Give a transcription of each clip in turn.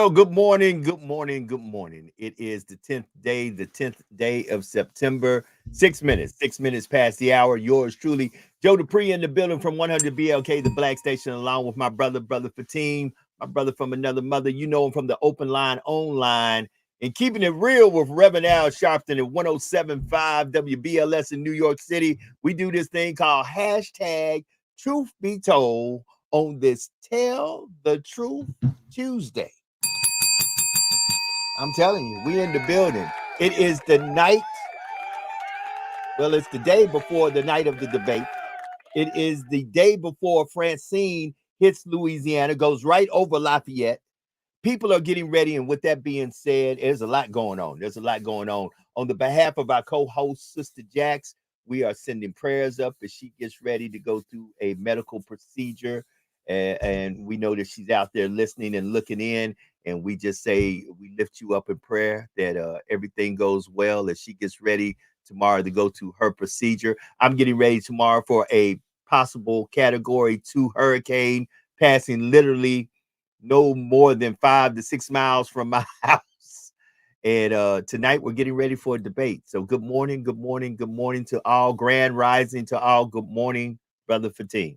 Well, good morning, good morning, good morning. It is the 10th day of September. 6 minutes past the hour. Yours truly, Joe Dupree in the building from 100 BLK, the Black Station, along with my brother Fatim, my brother from another mother. You know him from the open line, online, and keeping it real with Reverend Al Sharpton at 1075 WBLS in New York City. We do this thing called hashtag Truth Be Told on this Tell the Truth Tuesday. I'm telling you, we in the building. It is the night. Well, it's the day before the night of the debate. It is the day before Francine hits Louisiana, goes right over Lafayette. People are getting ready. And with that being said, there's a lot going on. There's a lot going on. On the behalf of our co-host, Sister Jax, we are sending prayers up as she gets ready to go through a medical procedure. And we know that she's out there listening and looking in. And we just say we lift you up in prayer that everything goes well as she gets ready tomorrow to go to her procedure. I'm getting ready tomorrow for a possible category 2 hurricane passing literally no more than 5 to 6 miles from my house. And tonight we're getting ready for a debate. So good morning, good morning, good morning to all. Grand rising to all. Good morning, Brother Fatim.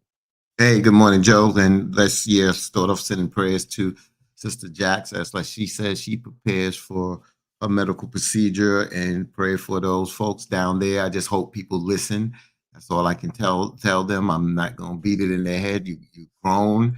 Hey, good morning, Joe. And let's start off sending prayers to Sister Jax. As like she says, she prepares for a medical procedure, and pray for those folks down there. I just hope people listen. That's all I can tell them. I'm not gonna beat it in their head. You've grown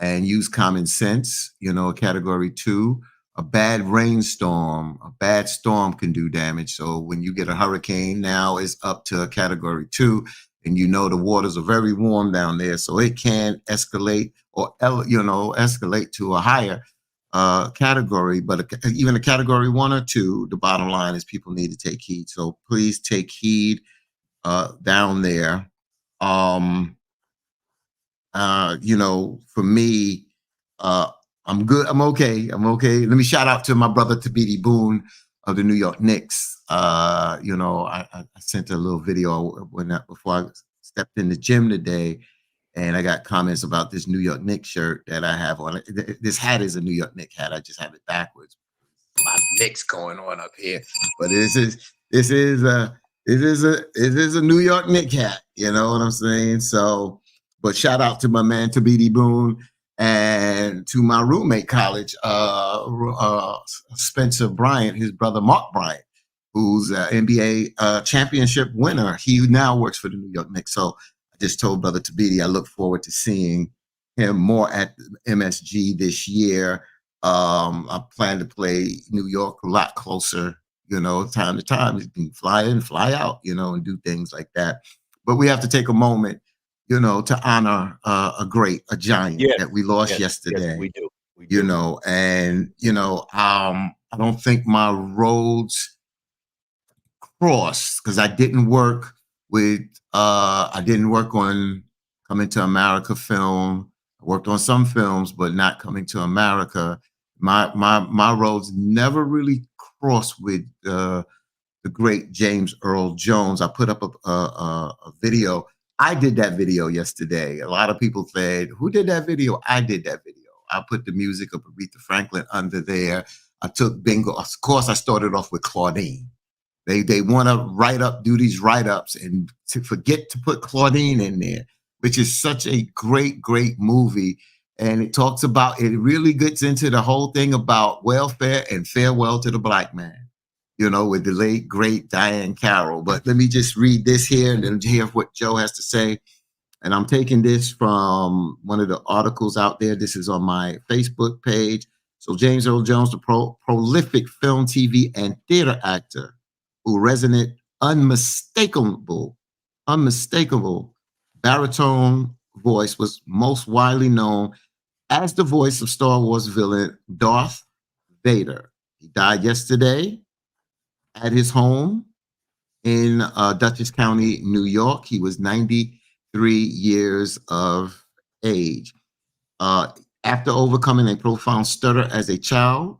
and use common sense. A category 2. A bad rainstorm, a bad storm can do damage. So when you get a hurricane, now it's up to a category 2. And the waters are very warm down there, so it can escalate or escalate to a higher category. But even a category 1 or 2, the bottom line is people need to take heed. So please take heed down there. For me, I'm good. I'm okay. Let me shout out to my brother Tabidi Boone of the New York Knicks. I sent a little video before I stepped in the gym today, and I got comments about this New York Knicks shirt that I have on. This hat is a New York Knicks hat. I just have it backwards. A lot of Knicks going on up here, but this is a New York Knicks hat. You know what I'm saying? So, but shout out to my man Tabidi Boone. And to my roommate college, Spencer Bryant, his brother Mark Bryant, who's an NBA championship winner. He now works for the New York Knicks. So I just told Brother Tabidi I look forward to seeing him more at MSG this year. I plan to play New York a lot closer, time to time. You can fly in, fly out, and do things like that. But we have to take a moment to honor a giant that we lost yesterday. Yes, we do. I don't think my roads crossed because I didn't work on Coming to America film. I worked on some films, but not Coming to America. My roads never really crossed with the great James Earl Jones. I put up a video. I did that video yesterday. A lot of people said, who did that video? I did that video. I put the music of Aretha Franklin under there. I took bingo. Of course, I started off with Claudine. They want to do these write-ups and to forget to put Claudine in there, which is such a great movie. And it really gets into the whole thing about welfare and farewell to the black man. With the late, great Diane Carroll. But let me just read this here and then hear what Joe has to say. And I'm taking this from one of the articles out there. This is on my Facebook page. So James Earl Jones, the prolific film, TV, and theater actor who resonant, unmistakable baritone voice, was most widely known as the voice of Star Wars villain Darth Vader. He died yesterday at his home in Dutchess County, New York. He was 93 years of age. After overcoming a profound stutter as a child,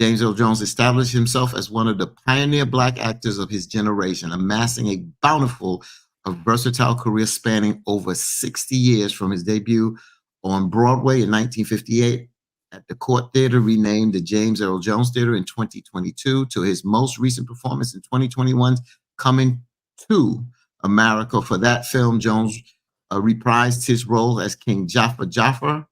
James Earl Jones established himself as one of the pioneer black actors of his generation, amassing a bountiful, versatile career spanning over 60 years from his debut on Broadway in 1958 at the Court Theater, renamed the James Earl Jones Theater in 2022, to his most recent performance in 2021's Coming to America. For that film, Jones reprised his role as King Jafar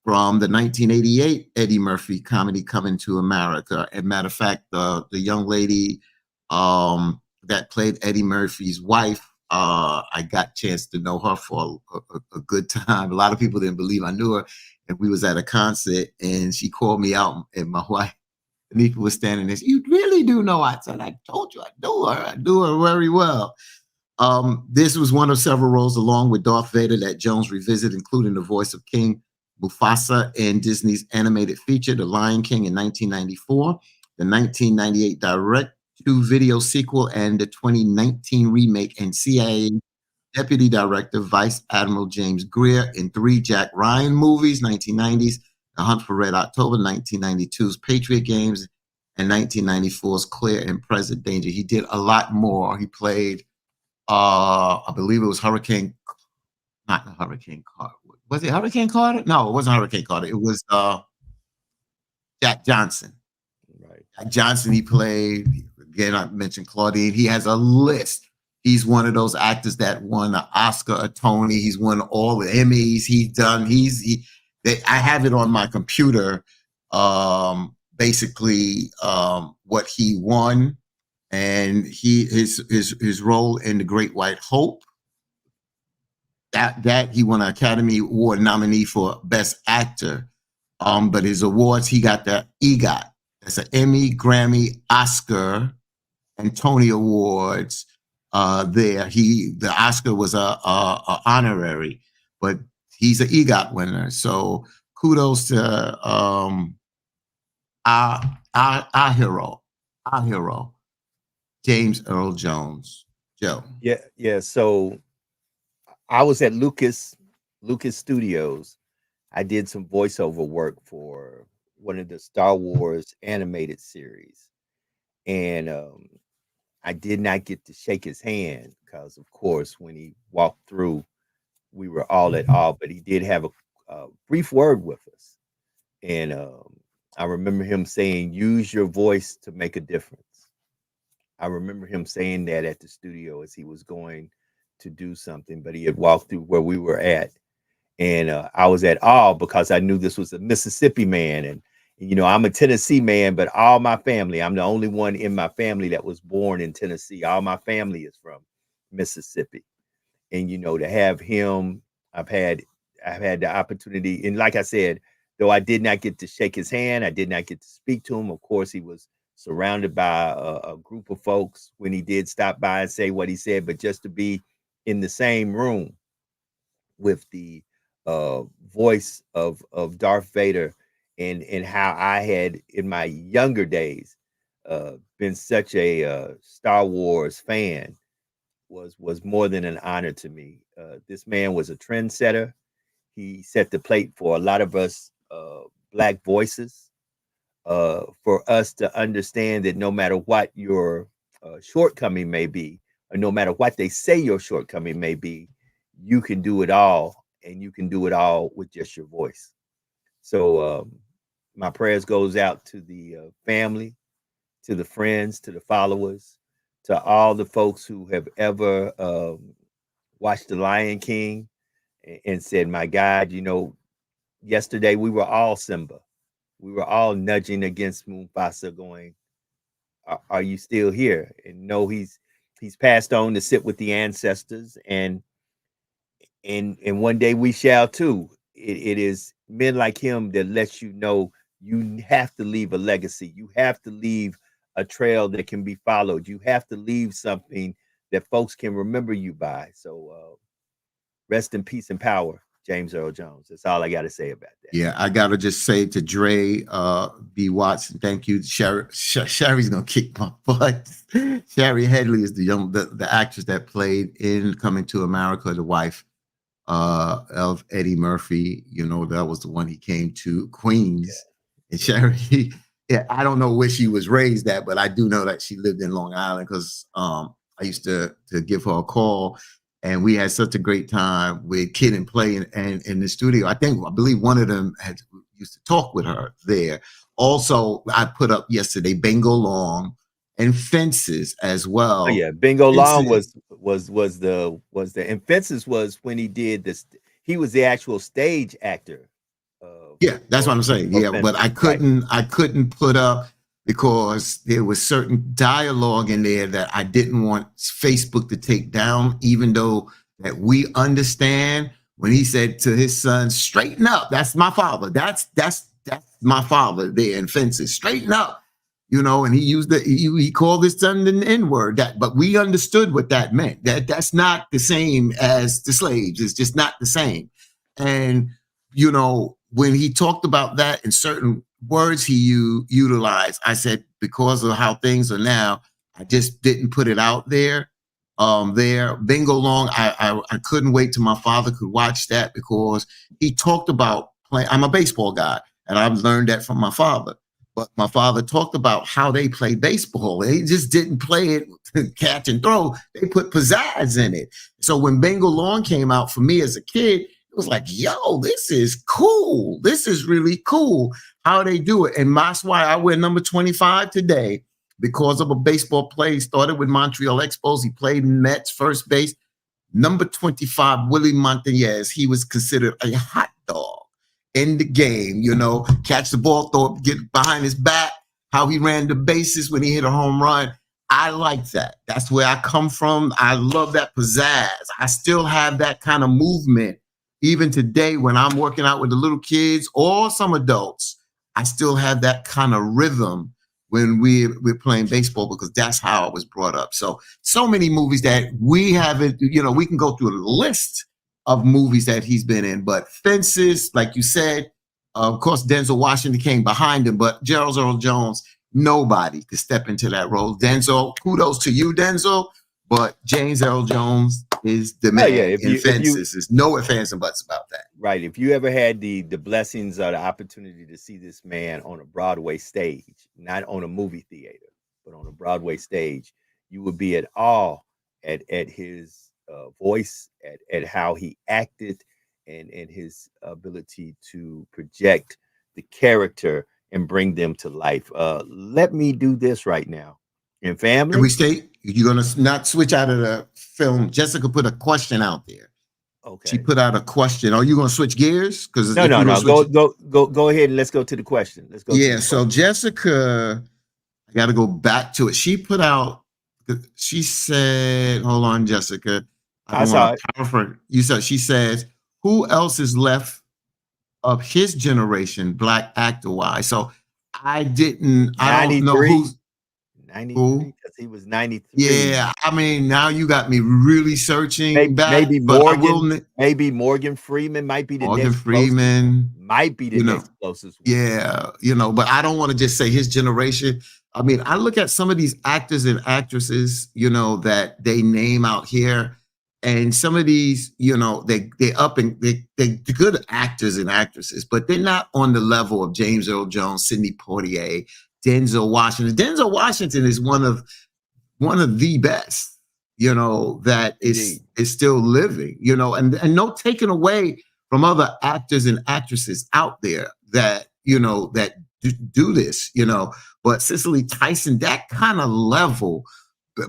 from the 1988 Eddie Murphy comedy Coming to America. As a matter of fact, the young lady that played Eddie Murphy's wife, I got a chance to know her for a good time. A lot of people didn't believe I knew her, and we was at a concert, and she called me out, and my wife, Anika, was standing there. You really do know? I said, I told you I knew her. I knew her very well. This was one of several roles along with Darth Vader that Jones revisited, including the voice of King Mufasa in Disney's animated feature, The Lion King, in 1994, the 1998 direct-to-video sequel, and the 2019 remake, and CIA Deputy Director Vice Admiral James Greer in 3 Jack Ryan movies, 1990s, The Hunt for Red October, 1992's Patriot Games, and 1994's Clear and Present Danger. He did a lot more. He played, I believe it was Hurricane, not the Hurricane Carter. Was it Hurricane Carter? No, it wasn't Hurricane Carter. It was Jack Johnson. Right. Jack Johnson, he played. Again, I mentioned Claudine. He has a list. He's one of those actors that won an Oscar, a Tony. He's won all the Emmys. I have it on my computer. Basically, what he won, and his role in The Great White Hope. That he won an Academy Award nominee for Best Actor. But his awards, he got the EGOT. That's an Emmy, Grammy, Oscar, and Tony Awards. The Oscar was a honorary, but he's an EGOT winner. So kudos to our hero, James Earl Jones. Joe. Yeah. So I was at Lucas Studios. I did some voiceover work for one of the Star Wars animated series, and I did not get to shake his hand because, of course, when he walked through, we were all at awe. But he did have a brief word with us, and I remember him saying, "Use your voice to make a difference." I remember him saying that at the studio as he was going to do something, but he had walked through where we were at, and I was at awe because I knew this was a Mississippi man, and you know, I'm a Tennessee man, but all my family, I'm the only one in my family that was born in Tennessee. All my family is from Mississippi, and you know, to have him, I've had the opportunity, and like I said, though I did not get to shake his hand, I did not get to speak to him. Of course, he was surrounded by a group of folks when he did stop by and say what he said, but just to be in the same room with the voice of Darth Vader, and how I had in my younger days been such a Star Wars fan was more than an honor to me. This man was a trendsetter. He set the plate for a lot of us Black voices, for us to understand that no matter what your shortcoming may be, or no matter what they say your shortcoming may be, you can do it all, and you can do it all with just your voice. So my prayers goes out to the family, to the friends, to the followers, to all the folks who have ever watched The Lion King and said, my God, you know, yesterday we were all Simba. We were all nudging against Mufasa going, are you still here? And no, he's passed on to sit with the ancestors, and one day we shall too. It is men like him that lets you know you have to leave a legacy. You have to leave a trail that can be followed. You have to leave something that folks can remember you by. So rest in peace and power, James Earl Jones. That's all I got to say about that. Yeah, I got to just say to Dre B. Watson, thank you. Sherry's going to kick my butt. Sherry Headley is the actress that played in Coming to America, the wife of Eddie Murphy. You know, that was the one he came to, Queens. Yeah. And Sherry, yeah, I don't know where she was raised at, but I do know that she lived in Long Island because I used to give her a call. And we had such a great time with Kid and Play and in the studio. I believe one of them used to talk with her there. Also, I put up yesterday Bingo Long and Fences as Oh well. yeah, Bingo Long Fences, was the and Fences was when he did this. He was the actual stage actor yeah, that's for what I'm saying. for Yeah, but Fences, right? I couldn't put up because there was certain dialogue in there that I didn't want Facebook to take down, even though that we understand when he said to his son, straighten up. That's my father. That's my father there in Fences. Straighten up. And he used he called his son an N-word. But we understood what that meant. That's not the same as the slaves. It's just not the same. And when he talked about that in certain words he utilized, I said, because of how things are now, I just didn't put it out there. There, Bingo Long, I couldn't wait till my father could watch that because he talked about playing. I'm a baseball guy, and I've learned that from my father. But my father talked about how they play baseball. They just didn't play it catch and throw. They put pizzazz in it. So when Bingo Long came out for me as a kid, it was like, yo, this is cool. This is really cool how they do it. And that's why I wear number 25 today because of a baseball play. He started with Montreal Expos. He played Mets first base. Number 25, Willie Montañez, he was considered a hot dog in the game, catch the ball, throw it, get behind his back, how he ran the bases when he hit a home run. I like that. That's where I come from. I love that pizzazz. I still have that kind of movement. Even today, when I'm working out with the little kids or some adults, I still have that kind of rhythm when we're playing baseball because that's how I was brought up. So many movies that we haven't, we can go through a list of movies that he's been in, but Fences, like you said, of course, Denzel Washington came behind him, but Gerald Earl Jones, nobody could step into that role. Denzel, kudos to you, Denzel, but James Earl Jones is the Oh yeah, man in Fences. There's no ifs, ands, and buts about that. right. If you ever had the blessings or the opportunity to see this man on a Broadway stage, not on a movie theater, but on a Broadway stage, you would be at awe at his voice, at how he acted, and his ability to project the character and bring them to life. Let me do this right now. In Can we family, stay? You're going to not switch out of the film. Jessica put a question out there. She okay. put out a question. Are you going to switch gears? Because No, if no, you're going to no. switch, Go ahead and let's go to the question. Let's go to yeah. the So question. Jessica, I got to go back to it. She put out. She said, "Hold on, Jessica. I I don't want saw to it. paraphrase." You said she says, "Who else is left of his generation, black actor wise?" So I didn't. I don't know 93. who's who. 93, because he was 93. Yeah, I mean, now you got me really searching Maybe, back, but I will. maybe Morgan Freeman might be the Morgan next closest. Freeman, Might be the you know, next closest one. yeah, but I don't want to just say his generation. I mean, I look at some of these actors and actresses, that they name out here, and some of these, they up and they're good actors and actresses, but they're not on the level of James Earl Jones, Sidney Poitier, Denzel Washington. Denzel Washington is one of the best, that is Indeed. still living, and no taking away from other actors and actresses out there that, that do this, but Cicely Tyson, that kind of level,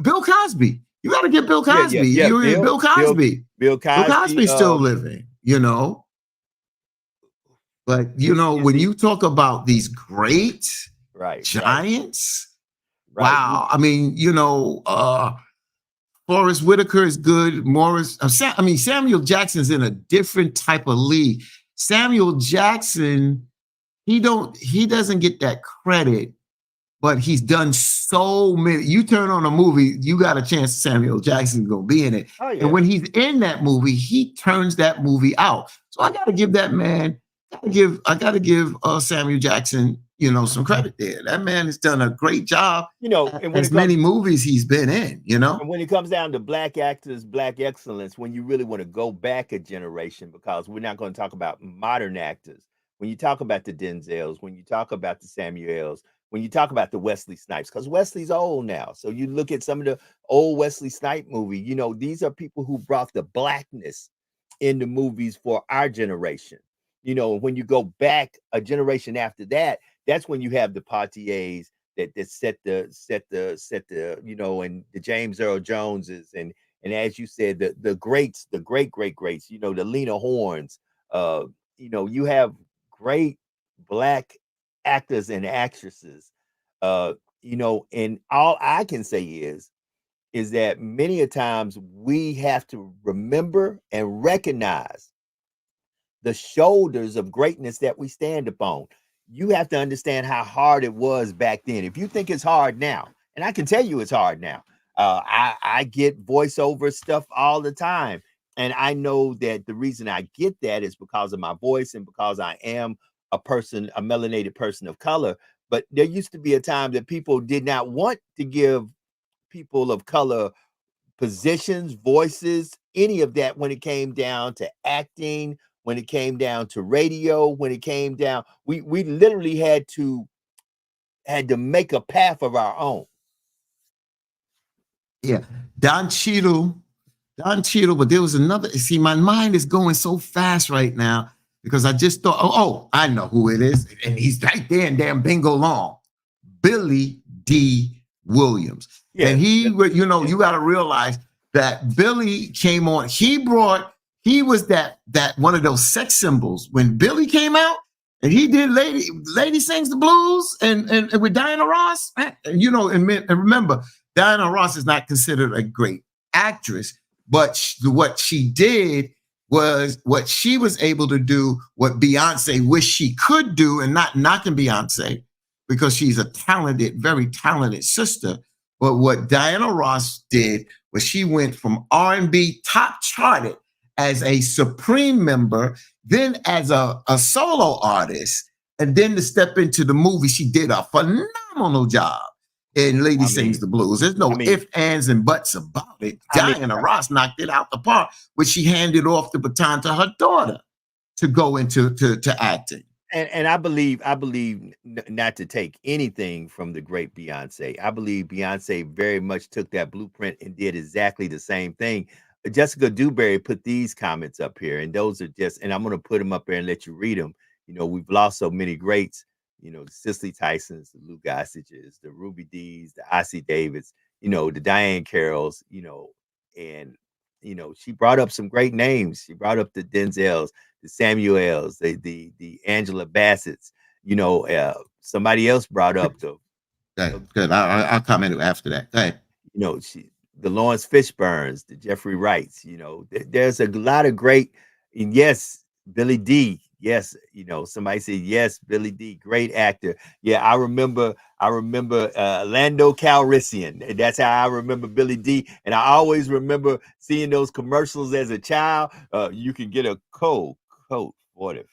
Bill Cosby, you got to get Bill Yeah, yeah, Cosby. yeah. Bill Cosby. Bill Bill Cosby. Cosby's still living, but when See, you talk about these great right, right, giants, right. wow. I mean, Forrest Whitaker is good. Samuel Jackson's in a different type of league. Samuel Jackson, he doesn't get that credit, but he's done so many. You turn on a movie, you got a chance Samuel Jackson's gonna be in it. Oh And yeah. when he's in that movie, he turns that movie out. So I gotta give that man, I gotta give Samuel Jackson, some credit there. That man has done a great job And when as it comes many movies he's been in. and when it comes down to black actors, black excellence, when you really want to go back a generation, because we're not going to talk about modern actors. When you talk about the Denzels, when you talk about the Samuels, when you talk about the Wesley Snipes, because Wesley's old now. So you look at some of the old Wesley Snipe movie, these are people who brought the blackness in the movies for our generation. You know, when you go back a generation after that, that's when you have the Partiers that set the you know, and the James Earl Joneses, and as you said, the greats, the great greats, you know, the Lena Hornes. uh you know, you have great black actors and actresses. uh you know, and all I can say is that many a times we have to remember and recognize the shoulders of greatness that we stand upon. You have to understand how hard it was back then. If you think it's hard now, and I can tell you it's hard now, I get voiceover stuff all the time. And I know that the reason I get that is because of my voice and because I am a person, a melanated person of color. But there used to be a time that people did not want to give people of color positions, voices, any of that when it came down to acting, when it came down to radio, when it came down, we literally had to make a path of our own. Yeah, Don Cheadle, Don Cheadle, but there was another. See, my mind is going so fast right now because I just thought, I know who it is, and he's right there in damn Bingo Long, Billy D. Williams. Yeah, and you know, you got to realize that Billy came on. He was that one of those sex symbols when Billy came out, and he did Lady Sings the Blues and with Diana Ross. And, you know, and remember, Diana Ross is not considered a great actress, but what she did was what she was able to do, what Beyonce wished she could do, and not knocking Beyonce because she's a talented, very talented sister. But what Diana Ross did was she went from R&B top charted as a Supreme member, then as a solo artist, and then to step into the movie, she did a phenomenal job in Lady Sings the Blues. There's no ifs, ands, and buts about it. Diana Ross knocked it out the park, but she handed off the baton to her daughter to go into to acting. And I believe not to take anything from the great Beyonce. I believe Beyonce very much took that blueprint and did exactly the same thing. Jessica Dewberry put these comments up here, and those are just, and I'm going to put them up there and let you read them. You know, we've lost so many greats, you know, the Cicely Tysons, the Lou Gossages, the Ruby Dees, the Ossie Davids, you know, the Diane Carrolls, you know, and, you know, she brought up some great names. She brought up the Denzels, the Samuels, the Angela Bassett's, you know, somebody else brought up the. Good. I'll comment after that. Go ahead. You know, the Lawrence Fishburnes, the Jeffrey Wrights, you know, there's a lot of great, and yes, Billy D. Yes, you know, somebody said yes, Billy D, great actor. Yeah, I remember Lando Calrissian. That's how I remember Billy D. And I always remember seeing those commercials as a child. You can get a Colt 45.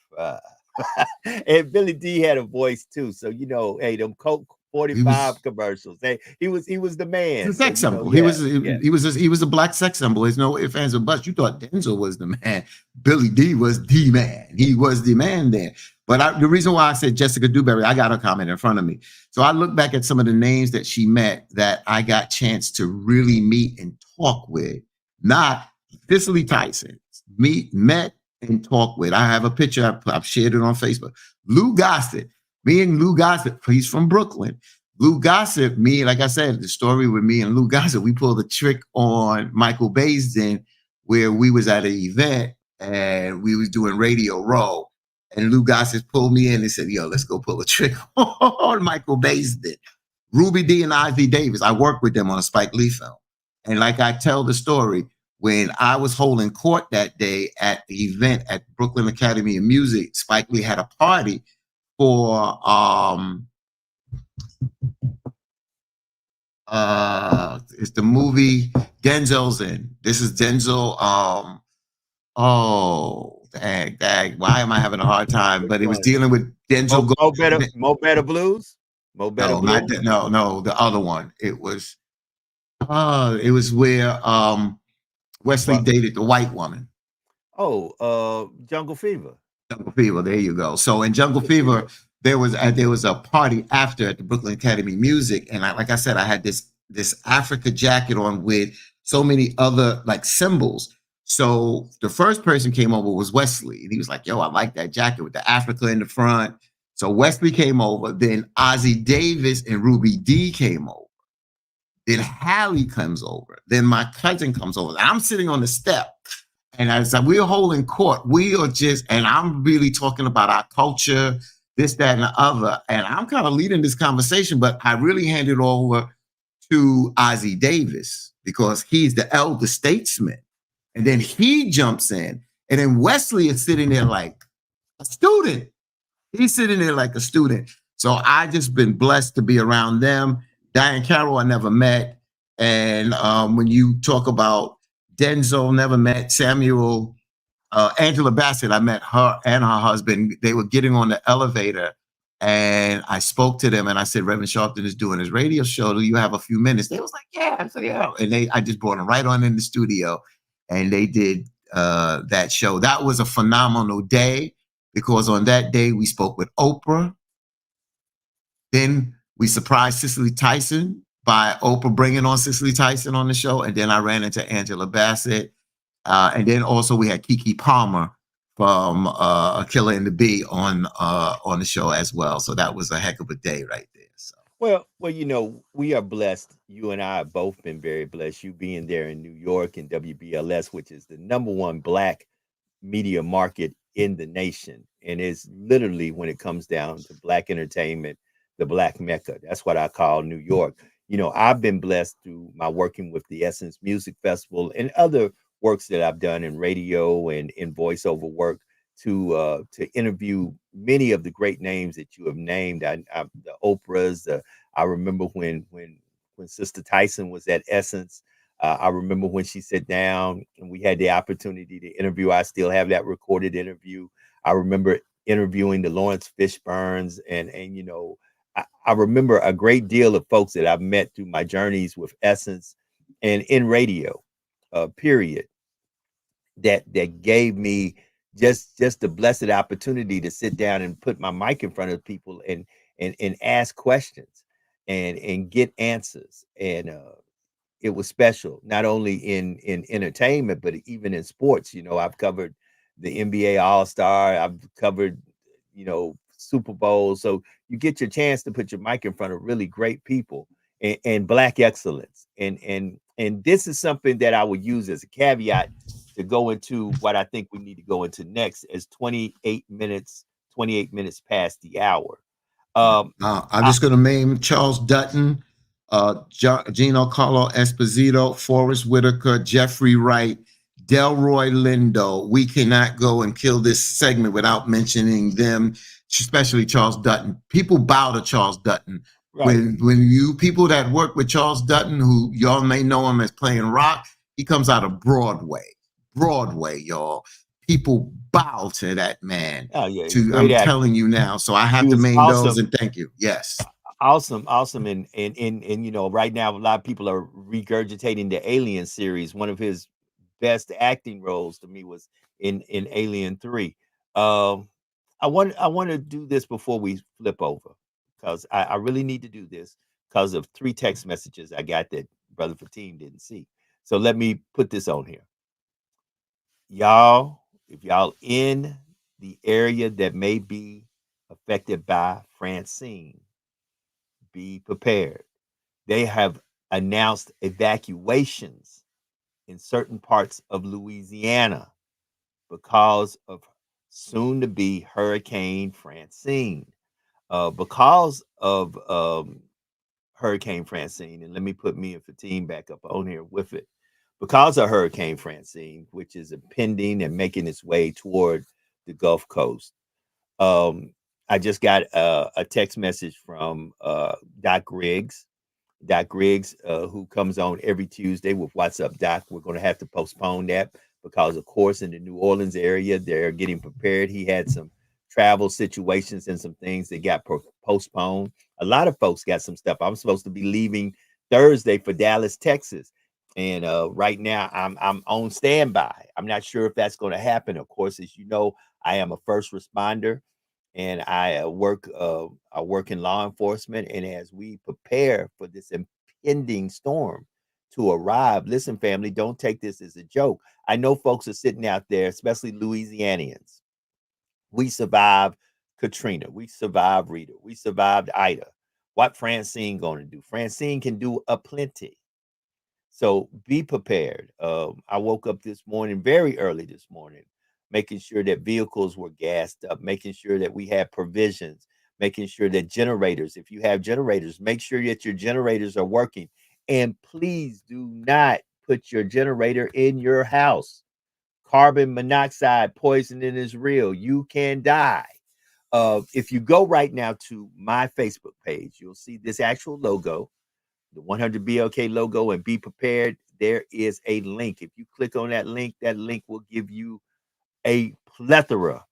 And Billy D had a voice too. So, you know, hey, them Colt 45 commercials. Hey, he was the man. The sex symbol. He was a black sex symbol. There's no ifs, ands, or buts. You thought Denzel was the man. Billy D was the man. He was the man there. But the reason why I said Jessica Dewberry, I got her comment in front of me. So I look back at some of the names that she met that I got chance to really meet and talk with. Not Cicely Tyson. Met and talk with. I have a picture. I've shared it on Facebook. Lou Gossett. Me and Lou Gossett, he's from Brooklyn. Lou Gossett, like I said, the story with me and Lou Gossett, we pulled a trick on Michael Baisden where we was at an event and we was doing Radio Row. And Lou Gossett pulled me in and said, yo, let's go pull a trick on Michael Baisden. Ruby Dee and Ossie Davis, I worked with them on a Spike Lee film. And like I tell the story, when I was holding court that day at the event at Brooklyn Academy of Music, Spike Lee had a party for it's the movie Denzel's in. This is Denzel. Dang. Why am I having a hard time? But it was dealing with Denzel. Mo Better Blues. Mo Better Blues. No, the other one. It was where Wesley dated the white woman. Jungle Fever. Jungle Fever, there you go. So in Jungle Fever, there was a party after at the Brooklyn Academy of Music, and like I said, I had this Africa jacket on with so many other like symbols. So the first person came over was Wesley, and he was like, "Yo, I like that jacket with the Africa in the front." So Wesley came over. Then Ozzie Davis and Ruby D came over. Then Hallie comes over. Then my cousin comes over. And I'm sitting on the step. And as we're holding court, we are just, and I'm really talking about our culture, this, that, and the other. And I'm kind of leading this conversation, but I really hand it over to Ozzie Davis because he's the elder statesman. And then he jumps in. And then Wesley is sitting there like a student. He's sitting there like a student. So I just been blessed to be around them. Diane Carroll, I never met. And when you talk about Denzel, never met. Samuel, Angela Bassett, I met her and her husband. They were getting on the elevator and I spoke to them and I said, Reverend Sharpton is doing his radio show. Do you have a few minutes? They was like, yeah. I said, yeah. And I just brought them right on in the studio and they did that show. That was a phenomenal day because on that day we spoke with Oprah. Then we surprised Cicely Tyson by Oprah bringing on Cicely Tyson on the show. And then I ran into Angela Bassett. And then also we had Keke Palmer from A Killer in the Bee on the show as well. So that was a heck of a day right there. So Well, we are blessed. You and I have both been very blessed. You being there in New York and WBLS, which is the number one Black media market in the nation, and it's literally, when it comes down to Black entertainment, the Black Mecca. That's what I call New York. I've been blessed through my working with the Essence Music Festival and other works that I've done in radio and in voiceover work to interview many of the great names that you have named. The Oprahs. I remember when Sister Tyson was at Essence. I remember when she sat down and we had the opportunity to interview. I still have that recorded interview. I remember interviewing the Lawrence Fishburnes, and I remember a great deal of folks that I've met through my journeys with Essence and in radio. Period. That gave me just the blessed opportunity to sit down and put my mic in front of people and ask questions and get answers. And it was special, not only in entertainment, but even in sports. I've covered the NBA All-Star, I've covered, Super Bowl. So you get your chance to put your mic in front of really great people and Black excellence. And this is something that I would use as a caveat to go into what I think we need to go into next as 28 minutes past the hour. I'm just going to name Charles Dutton, Gino Carlo Esposito, Forrest Whitaker, Jeffrey Wright, Delroy Lindo. We cannot go and kill this segment without mentioning them, especially Charles Dutton. People bow to Charles Dutton. Right. When you people that work with Charles Dutton, who y'all may know him as playing rock, he comes out of Broadway, y'all. People bow to that man. Oh yeah, I'm telling you now. So I have to name those and thank you. Yes. Awesome. And right now a lot of people are regurgitating the Alien series. One of his best acting roles to me was in Alien 3. I want to do this before we flip over because I really need to do this because of 3 text messages I got that Brother Fatim didn't see. So let me put this on here. Y'all, if y'all in the area that may be affected by Francine, be prepared. They have announced evacuations in certain parts of Louisiana because of soon to be Hurricane Francine. Because of Hurricane Francine, and let me put me and Fatim back up on here with it. Because of Hurricane Francine, which is impending and making its way toward the Gulf Coast, I just got a text message from Doc Griggs. Doc Griggs, who comes on every Tuesday with What's Up, Doc. We're going to have to postpone that because, of course, in the New Orleans area, they're getting prepared. He had some travel situations and some things that got postponed. A lot of folks got some stuff. I'm supposed to be leaving Thursday for Dallas, Texas. And right now I'm on standby. I'm not sure if that's going to happen. Of course, as you know, I am a first responder and I work in law enforcement. And as we prepare for this impending storm to arrive. Listen, family, don't take this as a joke. I know folks are sitting out there, especially Louisianians. We survived Katrina. We survived Rita. We survived Ida. What Francine going to do? Francine can do a plenty. So be prepared. I woke up this morning, very early this morning, making sure that vehicles were gassed up, making sure that we had provisions, making sure that generators, if you have generators, make sure that your generators are working. And please do not put your generator in your house. Carbon monoxide poisoning is real. You can die. If you go right now to my Facebook page, you'll see this actual logo, the 100 BLK logo, and be prepared. There is a link. If you click on that link will give you a plethora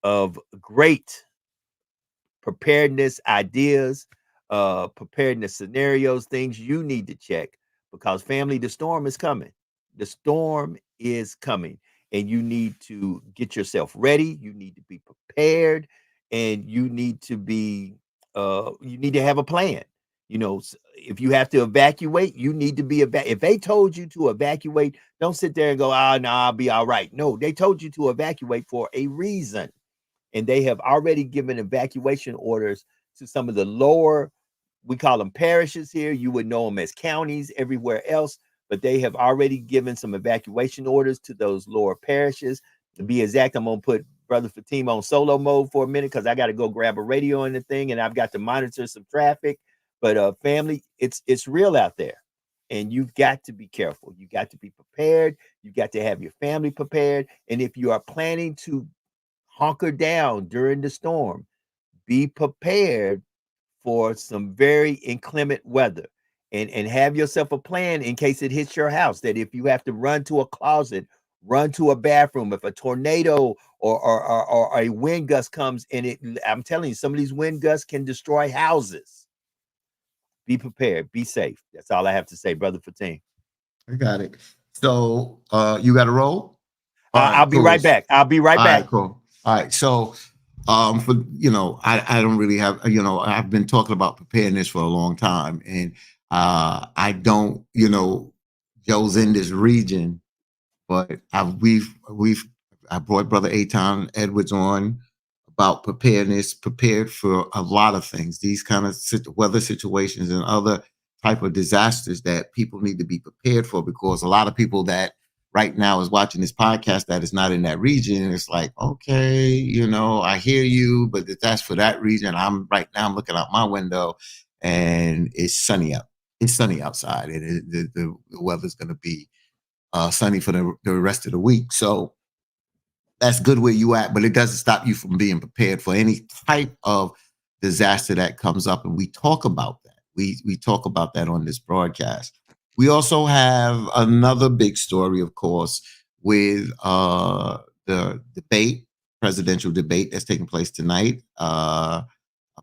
of great preparedness ideas, preparedness scenarios, things you need to check, because family, the storm is coming. The storm is coming, and you need to get yourself ready. You need to be prepared, and you need to have a plan. If you have to evacuate, you need to be if they told you to evacuate, don't sit there and go, no, I'll be all right. No, they told you to evacuate for a reason. And they have already given evacuation orders to some of the lower, we call them parishes here. You would know them as counties everywhere else, but they have already given some evacuation orders to those lower parishes. To be exact, I'm going to put Brother Fatima on solo mode for a minute because I got to go grab a radio and the thing, and I've got to monitor some traffic. But family, it's real out there, and you've got to be careful. You got to be prepared. You got to have your family prepared. And if you are planning to hunker down during the storm, be prepared for some very inclement weather, and have yourself a plan in case it hits your house, that if you have to run to a closet, run to a bathroom, if a tornado or a wind gust comes, and I'm telling you, some of these wind gusts can destroy houses. Be prepared, be safe. That's all I have to say, Brother Fatim. I got it. So you got to roll? I'll be right back. I'll be right back. All right, cool. All right. So for I don't really have, I've been talking about preparedness for a long time, and I don't, Joe's in this region, but I brought Brother Aton Edwards on about prepared for a lot of things, these kind of weather situations and other type of disasters that people need to be prepared for, because a lot of people that right now is watching this podcast that is not in that region, it's like, okay, I hear you, but that's for that region. I'm looking out my window and it's sunny out. It's sunny outside, and the weather's going to be sunny for the rest of the week. So that's good where you at, but it doesn't stop you from being prepared for any type of disaster that comes up. And we talk about that. We talk about that on this broadcast. We also have another big story, of course, with the presidential debate that's taking place tonight. I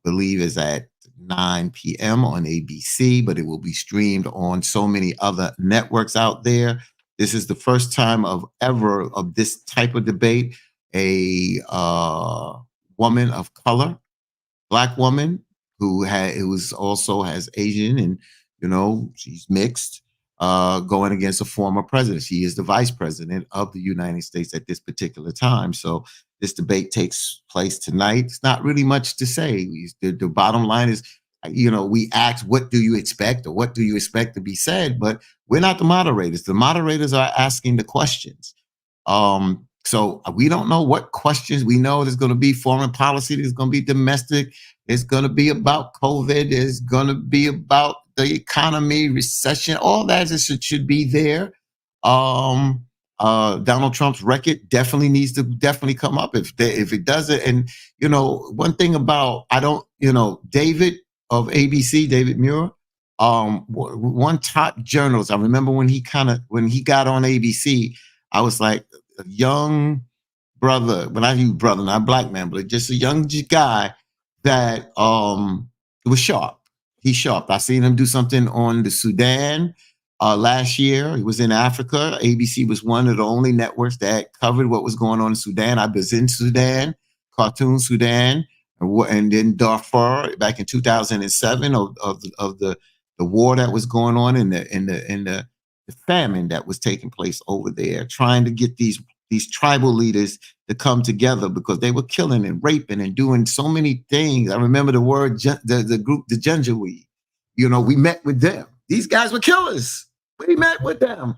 believe is at 9 p.m. on ABC, but it will be streamed on so many other networks out there. This is the first time of this type of debate. A woman of color, Black woman, who also has Asian, and she's mixed, going against a former president. She is the vice president of the United States at this particular time. So this debate takes place tonight. It's not really much to say. The bottom line is, we ask, what do you expect, or what do you expect to be said? But we're not the moderators. The moderators are asking the questions. So we don't know what questions. We know there's going to be foreign policy. There's going to be domestic. It's going to be about COVID. It's going to be about the economy, recession. All that should be there. Donald Trump's record definitely needs to come up if it doesn't. And one thing about David of ABC, David Muir, one top journalist. I remember when he got on ABC, I was like a young brother, when I use brother, not black man, but just a young guy that was sharp. He's sharp. I seen him do something on the Sudan last year. He was in Africa. ABC was one of the only networks that covered what was going on in Sudan. I was in Sudan, Khartoum, Sudan, and then Darfur back in 2007 of the war that was going on in the famine that was taking place over there, trying to get these tribal leaders to come together because they were killing and raping and doing so many things. I remember the word, the group, the Janjaweed. You know, we met with them. These guys were killers. We met with them.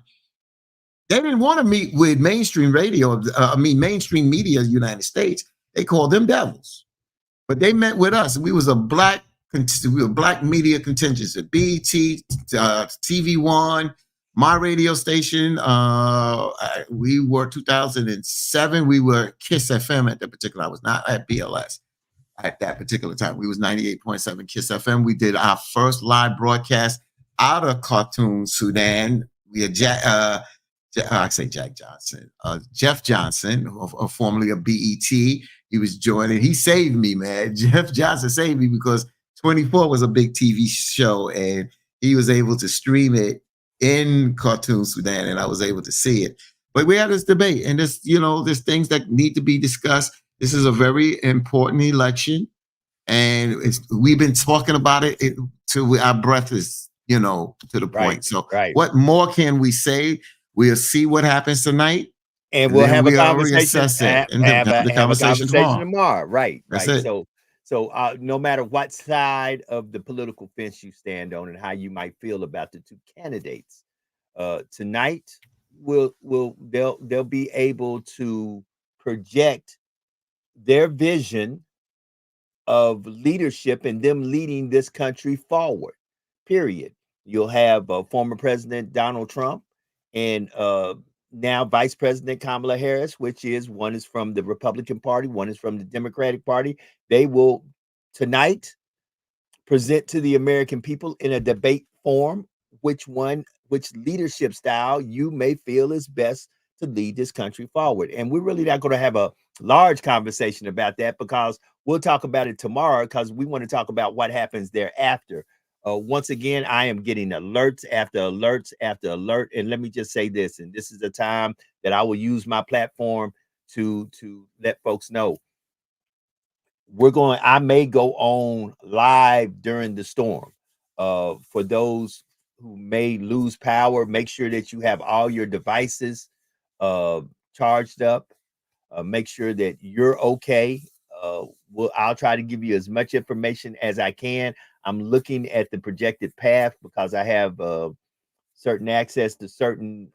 They didn't want to meet with mainstream radio, mainstream media in the United States. They called them devils. But they met with us. We were black media contingency, BET, TV One, my radio station. We were 2007. We were KISS FM at that particular. I was not at BLS at that particular time. We was 98.7 KISS FM. We did our first live broadcast out of Khartoum, Sudan. We had Jeff Johnson, formerly of BET. He was joining. He saved me, man. Jeff Johnson saved me because 24 was a big TV show, and he was able to stream it in Khartoum, Sudan, and I was able to see it. But we had this debate, and there's things that need to be discussed. This is a very important election, and we've been talking about it till our breath is, to the point. Right, so right. What more can we say? We'll see what happens tonight. And we'll have a conversation. Have a conversation tomorrow. Right. That's right. It. So no matter what side of the political fence you stand on and how you might feel about the two candidates, tonight they'll be able to project their vision of leadership and them leading this country forward. Period. You'll have former President Donald Trump and now Vice President Kamala Harris, one is from the Republican Party, one is from the Democratic Party. They will tonight present to the American people in a debate form which leadership style you may feel is best to lead this country forward. And we're really not going to have a large conversation about that because we'll talk about it tomorrow because we want to talk about what happens thereafter. Once again, I am getting alerts after alerts after alert. And let me just say this, and this is the time that I will use my platform to let folks know. I may go on live during the storm. For those who may lose power, make sure that you have all your devices charged up. Make sure that you're okay. I'll try to give you as much information as I can. I'm looking at the projected path because I have certain access to certain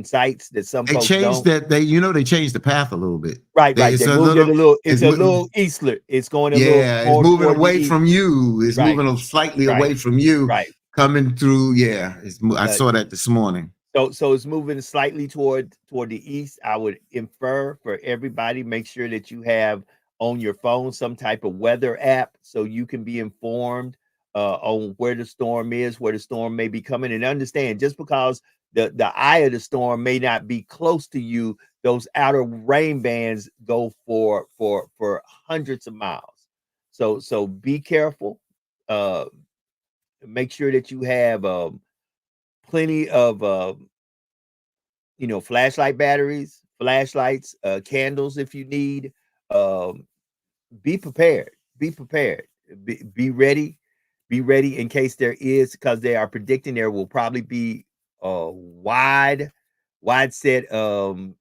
sites that some folks don't. They changed the path a little bit. Right. They moved it a little. It's a little eastward. It's going it's moving away from you. It's moving slightly away from you. Right. Coming through. Yeah. I saw that this morning. So it's moving slightly toward the east. I would infer for everybody, make sure that you have on your phone some type of weather app so you can be informed on where the storm is, where the storm may be coming, and understand just because the eye of the storm may not be close to you, those outer rain bands go for hundreds of miles. So be careful. Make sure that you have plenty of flashlight batteries, flashlights, candles if you need. Be prepared. Be ready. Be ready in case there is, because they are predicting there will probably be wide set outages.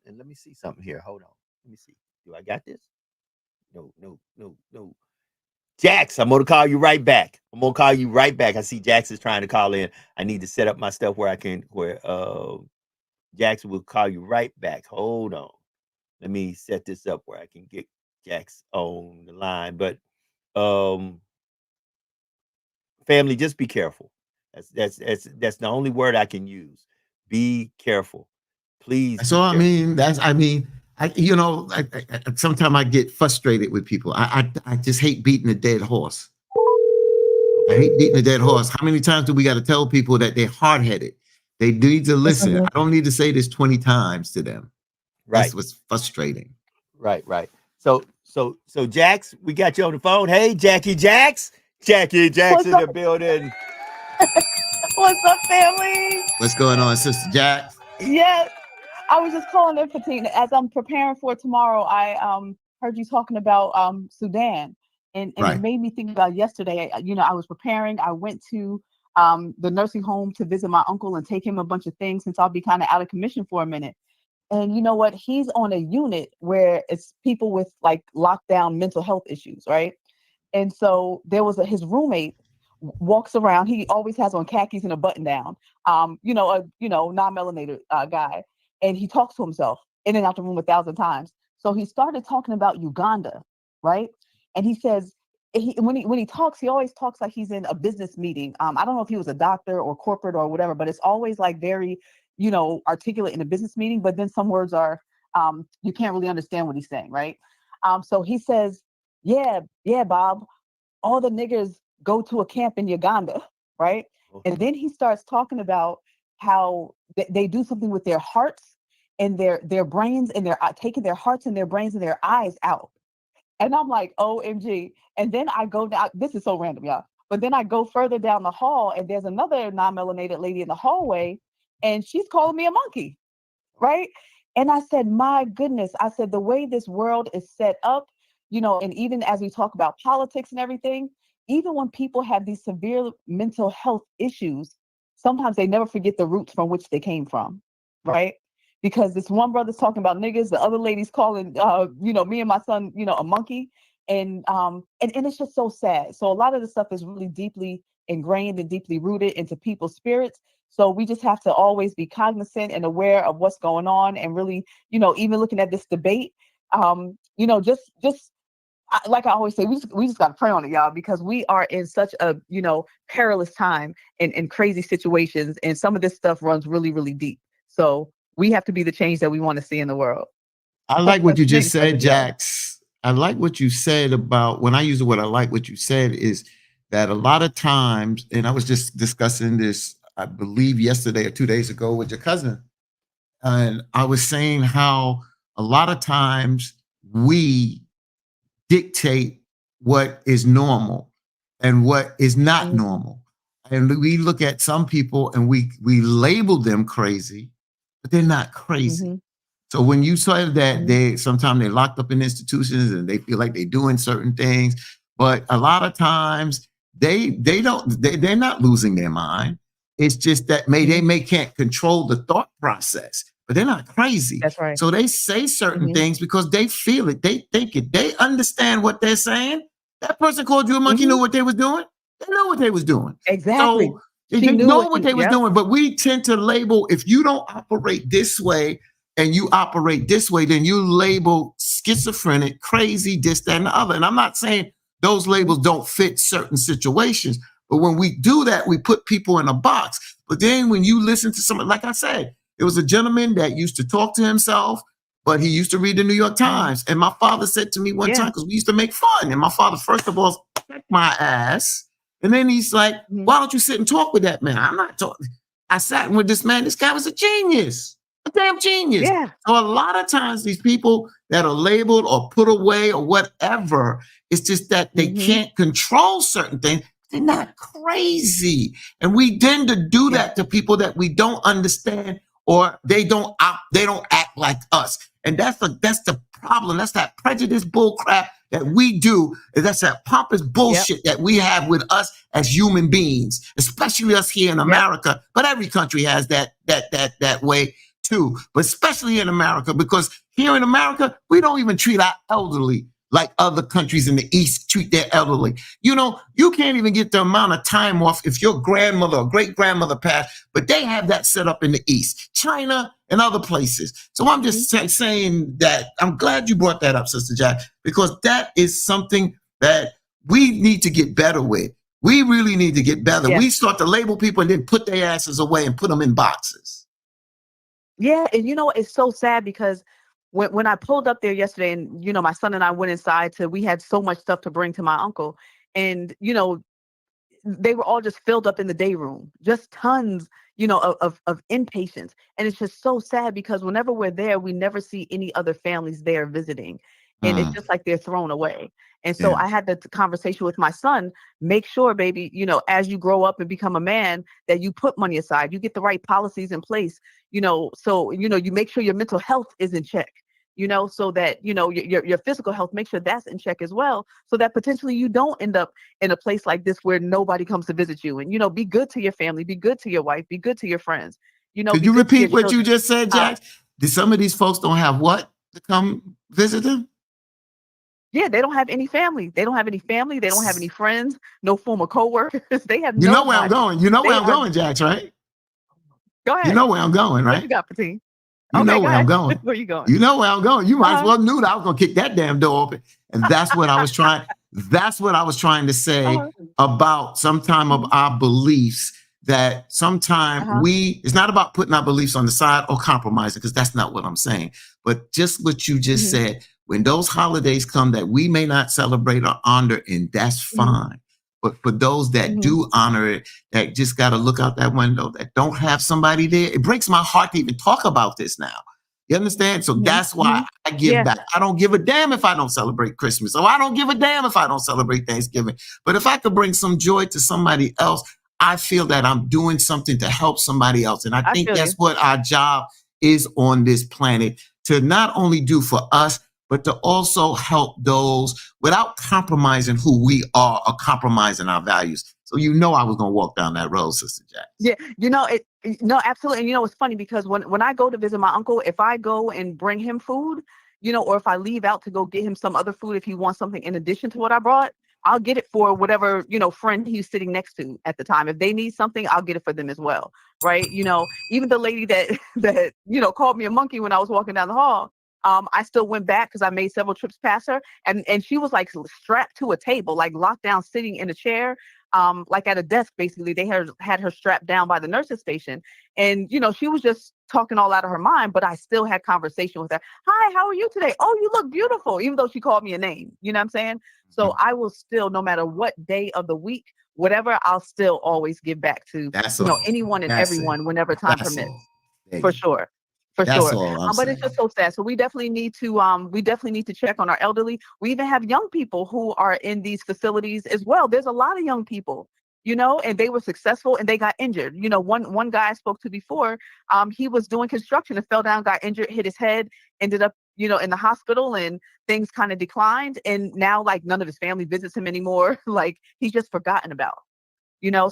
And let me see something here. Hold on. Let me see. Do I got this? No. Jax, I'm gonna call you right back. I see Jax is trying to call in. I need to set up my stuff where Jax will call you right back. Hold on. Let me set this up where I can get Jax on the line. But family, just be careful. That's the only word I can use. Be careful. Please. So sometimes I get frustrated with people. I just hate beating a dead horse. I hate beating a dead horse. How many times do we got to tell people that they're hard-headed? They need to listen. I don't need to say this 20 times to them. Right. That's what's frustrating. Right. So Jax, we got you on the phone. Hey, Jackie Jax in the building. What's up, family? What's going on, Sister Jax? Yes, I was just calling in, Fatima. As I'm preparing for tomorrow, I heard you talking about Sudan, And it Right. made me think about yesterday. I was preparing. I went to the nursing home to visit my uncle and take him a bunch of things since I'll be kind of out of commission for a minute. And you know what? He's on a unit where it's people with like lockdown mental health issues, right? And so there was his roommate walks around. He always has on khakis and a button down. Non-melanated guy, and he talks to himself in and out the room 1,000 times. So he started talking about Uganda, right? And he says when he talks, he always talks like he's in a business meeting. I don't know if he was a doctor or corporate or whatever, but it's always like very, articulate in a business meeting. But then some words are you can't really understand what he's saying, right? So he says, yeah, Bob, all the niggers go to a camp in Uganda, right? And then he starts talking about how they do something with their hearts and their brains, and they're taking their hearts and their brains and their eyes out. And I'm like, OMG. And then I go down, this is so random, y'all. But then I go further down the hall, and there's another non-melanated lady in the hallway, and she's calling me a monkey, right? And I said, my goodness, I said, the way this world is set up, and even as we talk about politics and everything, even when people have these severe mental health issues, sometimes they never forget the roots from which they came from, right? Because this one brother's talking about niggas, the other lady's calling, me and my son, a monkey, and it's just so sad. So a lot of the stuff is really deeply ingrained and deeply rooted into people's spirits. So we just have to always be cognizant and aware of what's going on, and really, even looking at this debate, like I always say, we just got to pray on it, y'all, because we are in such a, perilous time and crazy situations. And some of this stuff runs really, really deep. So we have to be the change that we want to see in the world. I like what you just said, Yeah. Jax. I like what you said about, when I use the word I like what you said, is that a lot of times, and I was just discussing this, I believe yesterday or 2 days ago with your cousin, and I was saying how a lot of times we dictate what is normal and what is not normal. And we look at some people and we label them crazy, but they're not crazy. So when you said that sometimes they're locked up in institutions and they feel like they're doing certain things, but a lot of times they're not losing their mind. It's just that they can't control the thought process, but they're not crazy. That's right. So they say certain things because they feel it, they think it, they understand what they're saying. That person called you a monkey, knew what they was doing. They know what they was doing. Exactly. So they know what they was doing, but we tend to label, if you don't operate this way and you operate this way, then you label schizophrenic, crazy, this, that, and the other. And I'm not saying those labels don't fit certain situations, but when we do that, we put people in a box. But then when you listen to someone, like I said, it was a gentleman that used to talk to himself, but he used to read the New York Times. And my father said to me one time, because we used to make fun, and my father, first of all, checked my ass. And then he's like, why don't you sit and talk with that man? I'm not talking. I sat with this man. This guy was a genius, a damn genius. Yeah. So a lot of times these people that are labeled or put away or whatever, it's just that they can't control certain things. They're not crazy. And we tend to do that to people that we don't understand, or they don't act like us. And that's the problem. That's that prejudice bull crap that we do. That's that pompous bullshit that we have with us as human beings, especially us here in America. But every country has that way too. But especially in America, because here in America, we don't even treat our elderly like other countries in the East treat their elderly. You can't even get the amount of time off if your grandmother or great-grandmother passed, but they have that set up in the East, China and other places. So I'm just saying that I'm glad you brought that up, Sister Jack, because that is something that we need to get better with. We really need to get better. We start to label people and then put their asses away and put them in boxes. Yeah, and it's so sad because when I pulled up there yesterday, and my son and I went inside we had so much stuff to bring to my uncle, and they were all just filled up in the day room, just tons of inpatients. And it's just so sad because whenever we're there, we never see any other families there visiting, and it's just like they're thrown away. And so I had the conversation with my son, make sure, baby, as you grow up and become a man, that you put money aside, you get the right policies in place, so, you make sure your mental health is in check, so that, your physical health, make sure that's in check as well, so that potentially you don't end up in a place like this where nobody comes to visit you. And, be good to your family, be good to your wife, be good to your friends, Could be you good to your repeat what you children. just said, Jack? Did some of these folks don't have what to come visit them? Yeah, they don't have any family. They don't have any family. They don't have any friends, no former coworkers. They have You know where I'm nobody. going. You know where They I'm are. going, Jax, right? Go You ahead. know where I'm going, What you right? got, Patine? You Okay, know go where I'm ahead. going. Where you going? You know where I'm going. You might as Uh-huh. well knew that I was gonna kick that damn door open. And that's what I was trying. That's what I was trying to say Uh-huh. about sometime of Mhm. our beliefs. That sometime Uh-huh. it's not about putting our beliefs on the side or compromising, because that's not what I'm saying. But just what you just Mhm. said, when those holidays come that we may not celebrate or honor, and that's Mhm. fine. But for those that Mhm. do honor it, that just got to look out that window, that don't have somebody there, it breaks my heart to even talk about this now. You understand? So Mhm. that's why Mhm. I give Yeah. back. I don't give a damn if I don't celebrate Christmas, or I don't give a damn if I don't celebrate Thanksgiving. But if I could bring some joy to somebody else, I feel that I'm doing something to help somebody else. And I I think feel that's you. what our job is on this planet, to not only do for us, but to also help those without compromising who we are or compromising our values. So I was going to walk down that road, Sister Jack. Yeah, no, absolutely. And it's funny because when I go to visit my uncle, if I go and bring him food, or if I leave out to go get him some other food, if he wants something in addition to what I brought, I'll get it for whatever, friend he's sitting next to at the time. If they need something, I'll get it for them as well. Right. Even the lady that that, called me a monkey when I was walking down the hall. I still went back because I made several trips past her, and she was like strapped to a table, like locked down, sitting in a chair, like at a desk. Basically, they had her strapped down by the nurses station, and she was just talking all out of her mind, but I still had conversation with her. Hi, how are you today? Oh, you look beautiful, even though she called me a name. You know what I'm saying? So I will still, no matter what day of the week, whatever, I'll still always give back to That's all. anyone and That's it. everyone whenever time That's permits. all. There For you go. sure. For That's sure. all I'm But it's saying. just so sad. So we definitely need to check on our elderly. We even have young people who are in these facilities as well. There's a lot of young people, and they were successful and they got injured. One guy I spoke to before, he was doing construction and fell down, got injured, hit his head, ended up, in the hospital, and things kind of declined. And now, like, none of his family visits him anymore. Like, he's just forgotten about.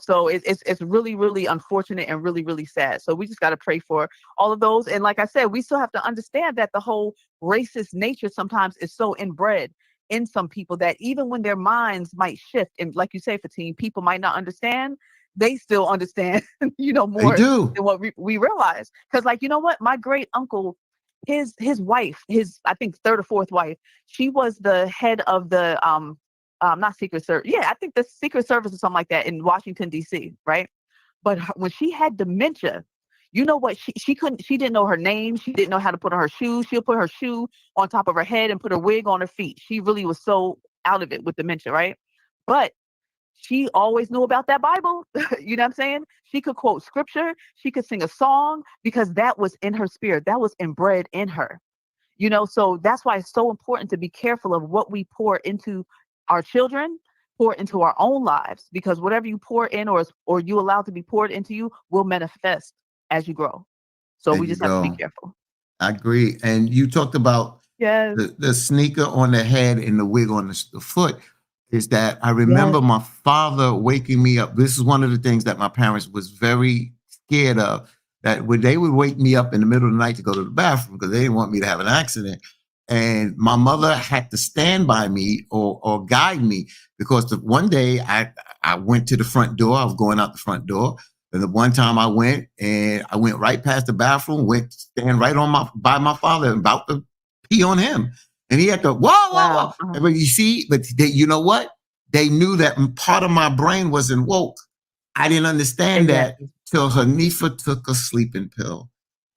So it's really, really unfortunate and really, really sad. So we just got to pray for all of those. And like I said, we still have to understand that the whole racist nature sometimes is so inbred in some people that even when their minds might shift, and like you say, Fatine, people might not understand, they still understand, They more do. than what we realize. Because, like, what, my great uncle, his wife, his, I think, third or fourth wife, she was the head of the not Secret Service. Yeah, I think the Secret Service or something like that in Washington, D.C., right? But when she had dementia, you know what? She didn't know her name. She didn't know how to put on her shoes. She'll put her shoe on top of her head and put her wig on her feet. She really was so out of it with dementia, right? But she always knew about that Bible. You know what I'm saying? She could quote scripture. She could sing a song because that was in her spirit. That was inbred in her. So that's why it's so important to be careful of what we pour into our children, pour into our own lives, because whatever you pour in or you allow to be poured into you will manifest as you grow. So There we you just have to be go. careful. I agree. And you talked about Yes. the sneaker on the head and the wig on the foot. Is that I remember Yes. my father waking me up. This is one of the things that my parents was very scared of, that when they would wake me up in the middle of the night to go to the bathroom because they didn't want me to have an accident. And my mother had to stand by me or guide me, because one day I went to the front door. I was going out the front door. And the one time I went right past the bathroom, went to stand right by my father, about to pee on him. And he had to, whoa. Wow. But you see, you know what? They knew that part of my brain wasn't woke. I didn't understand that Exactly. till Hanifa took a sleeping pill.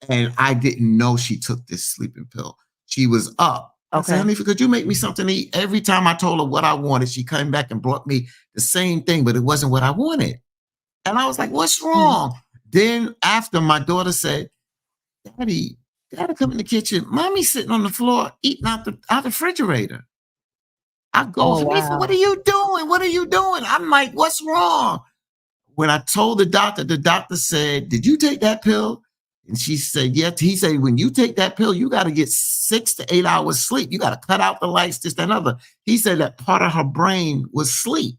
And I didn't know she took this sleeping pill. She was up. I said, Okay. Hanifa, could you make me something to eat? Every time I told her what I wanted, she came back and brought me the same thing, but it wasn't what I wanted. And I was like, what's wrong? Then after, my daughter said, Daddy, Daddy, come in the kitchen. Mommy's sitting on the floor eating out the refrigerator. I go, Oh, Hanifa, what are wow. you doing? What are you doing? I'm like, what's wrong? When I told the doctor said, did you take that pill? And she said, yeah. He said, when you take that pill, you got to get 6 to 8 hours sleep. You got to cut out the lights, this, that, and other. He said that part of her brain was sleep.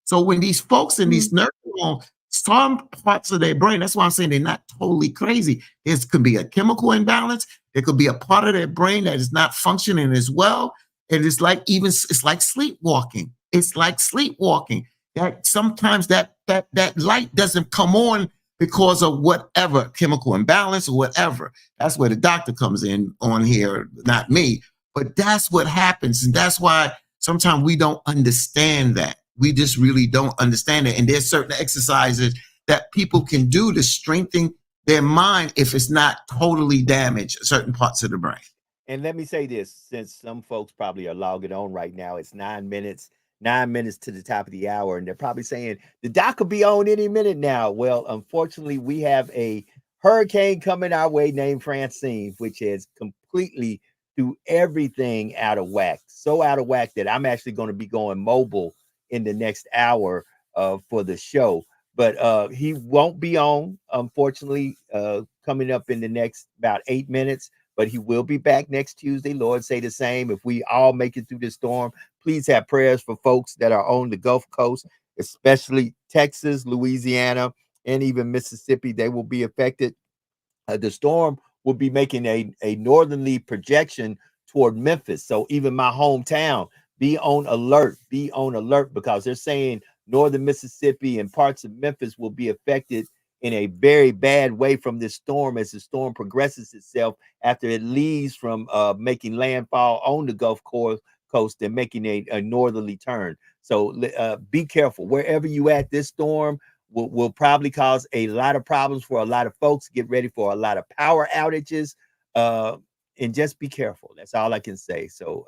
So when these folks in these nursing homes, some parts of their brain, that's why I'm saying they're not totally crazy. It could be a chemical imbalance. There could be a part of their brain that is not functioning as well. And it's like sleepwalking. It's like sleepwalking. That sometimes that light doesn't come on because of whatever chemical imbalance or whatever. That's where the doctor comes in on here, not me. But that's what happens. And that's why sometimes we don't understand that. We just really don't understand it. And there's certain exercises that people can do to strengthen their mind if it's not totally damaged, certain parts of the brain. And let me say this, since some folks probably are logging on right now, it's 9 minutes to the top of the hour, and they're probably saying the doc could be on any minute now. Well, unfortunately, we have a hurricane coming our way named Francine, which has completely threw everything out of whack. So out of whack that I'm actually going to be going mobile in the next hour for the show. But he won't be on, unfortunately, coming up in the next about 8 minutes. But he will be back next Tuesday. Lord say the same. If we all make it through this storm, please have prayers for folks that are on the Gulf Coast, especially Texas, Louisiana, and even Mississippi. They will be affected. The storm will be making a northerly projection toward Memphis. So even my hometown, be on alert because they're saying northern Mississippi and parts of Memphis will be affected in a very bad way from this storm as the storm progresses itself after it leaves from making landfall on the Gulf Coast and making a northerly turn. So be careful. Wherever you at, this storm will probably cause a lot of problems for a lot of folks. Get ready for a lot of power outages and just be careful. That's all I can say. So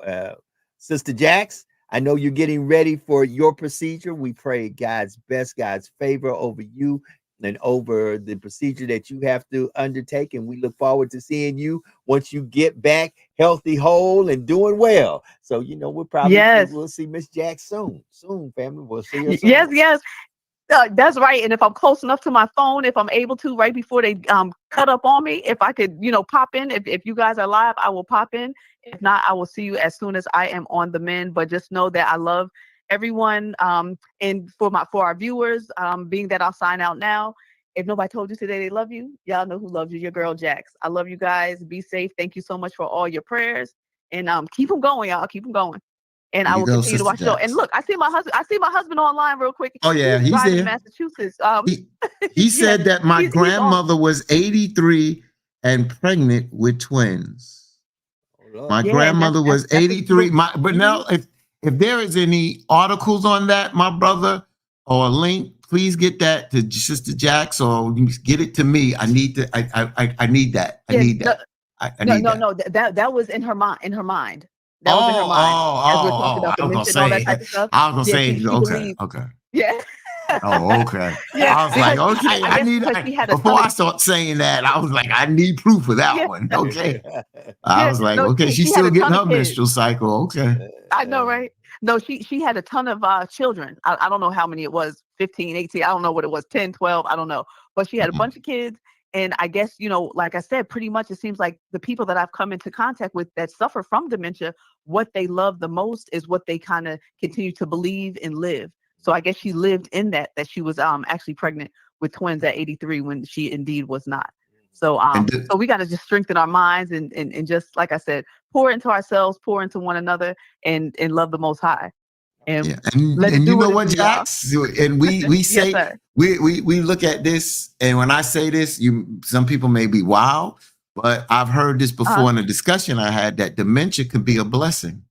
Sister Jax, I know you're getting ready for your procedure. We pray God's best, God's favor over you and over the procedure that you have to undertake. And we look forward to seeing you once you get back healthy, whole, and doing well. So, we'll probably we'll see Miss Jax soon, family. We'll see her soon. Yes. That's right. And if I'm close enough to my phone, if I'm able to, right before they cut up on me, if I could, pop in, if you guys are live, I will pop in. If not, I will see you as soon as I am on the mend. But just know that I love everyone. And for our viewers, being that I'll sign out now. If nobody told you today they love you, y'all know who loves you, your girl Jax. I love you guys. Be safe. Thank you so much for all your prayers. And keep them going, y'all. Keep them going. And I will continue to watch the show. And look, I see my husband online real quick. Oh yeah, he's driving there. In Massachusetts. He said that my grandmother was 83 and pregnant with twins. My grandmother was 83. But now, if there is any articles on that, my brother, or a link, please get that to Sister Jax or get it to me. I need to. I need that. I need that. No. That was in her mind. That was in her mind. As we're talking about dementia and all that type of stuff. I was gonna say, okay. Yeah. Oh, okay. Yeah. I was like, okay, I need. Before I start saying that, I was like, I need proof of that one. Okay. I was like, okay, she's still getting her menstrual cycle. Okay. I know, right? No, she had a ton of children. I don't know how many it was, 15, 18. I don't know what it was, 10, 12. I don't know. But she had a bunch of kids. And I guess, like I said, pretty much it seems like the people that I've come into contact with that suffer from dementia, what they love the most is what they kind of continue to believe and live. So I guess she lived in that she was actually pregnant with twins at 83 when she indeed was not. So so we got to just strengthen our minds and just, like I said, pour into ourselves, pour into one another and love the Most High. And you know what, Jax? And we say, yes, we look at this, and when I say this, some people may be wow, but I've heard this before in a discussion I had that dementia can be a blessing.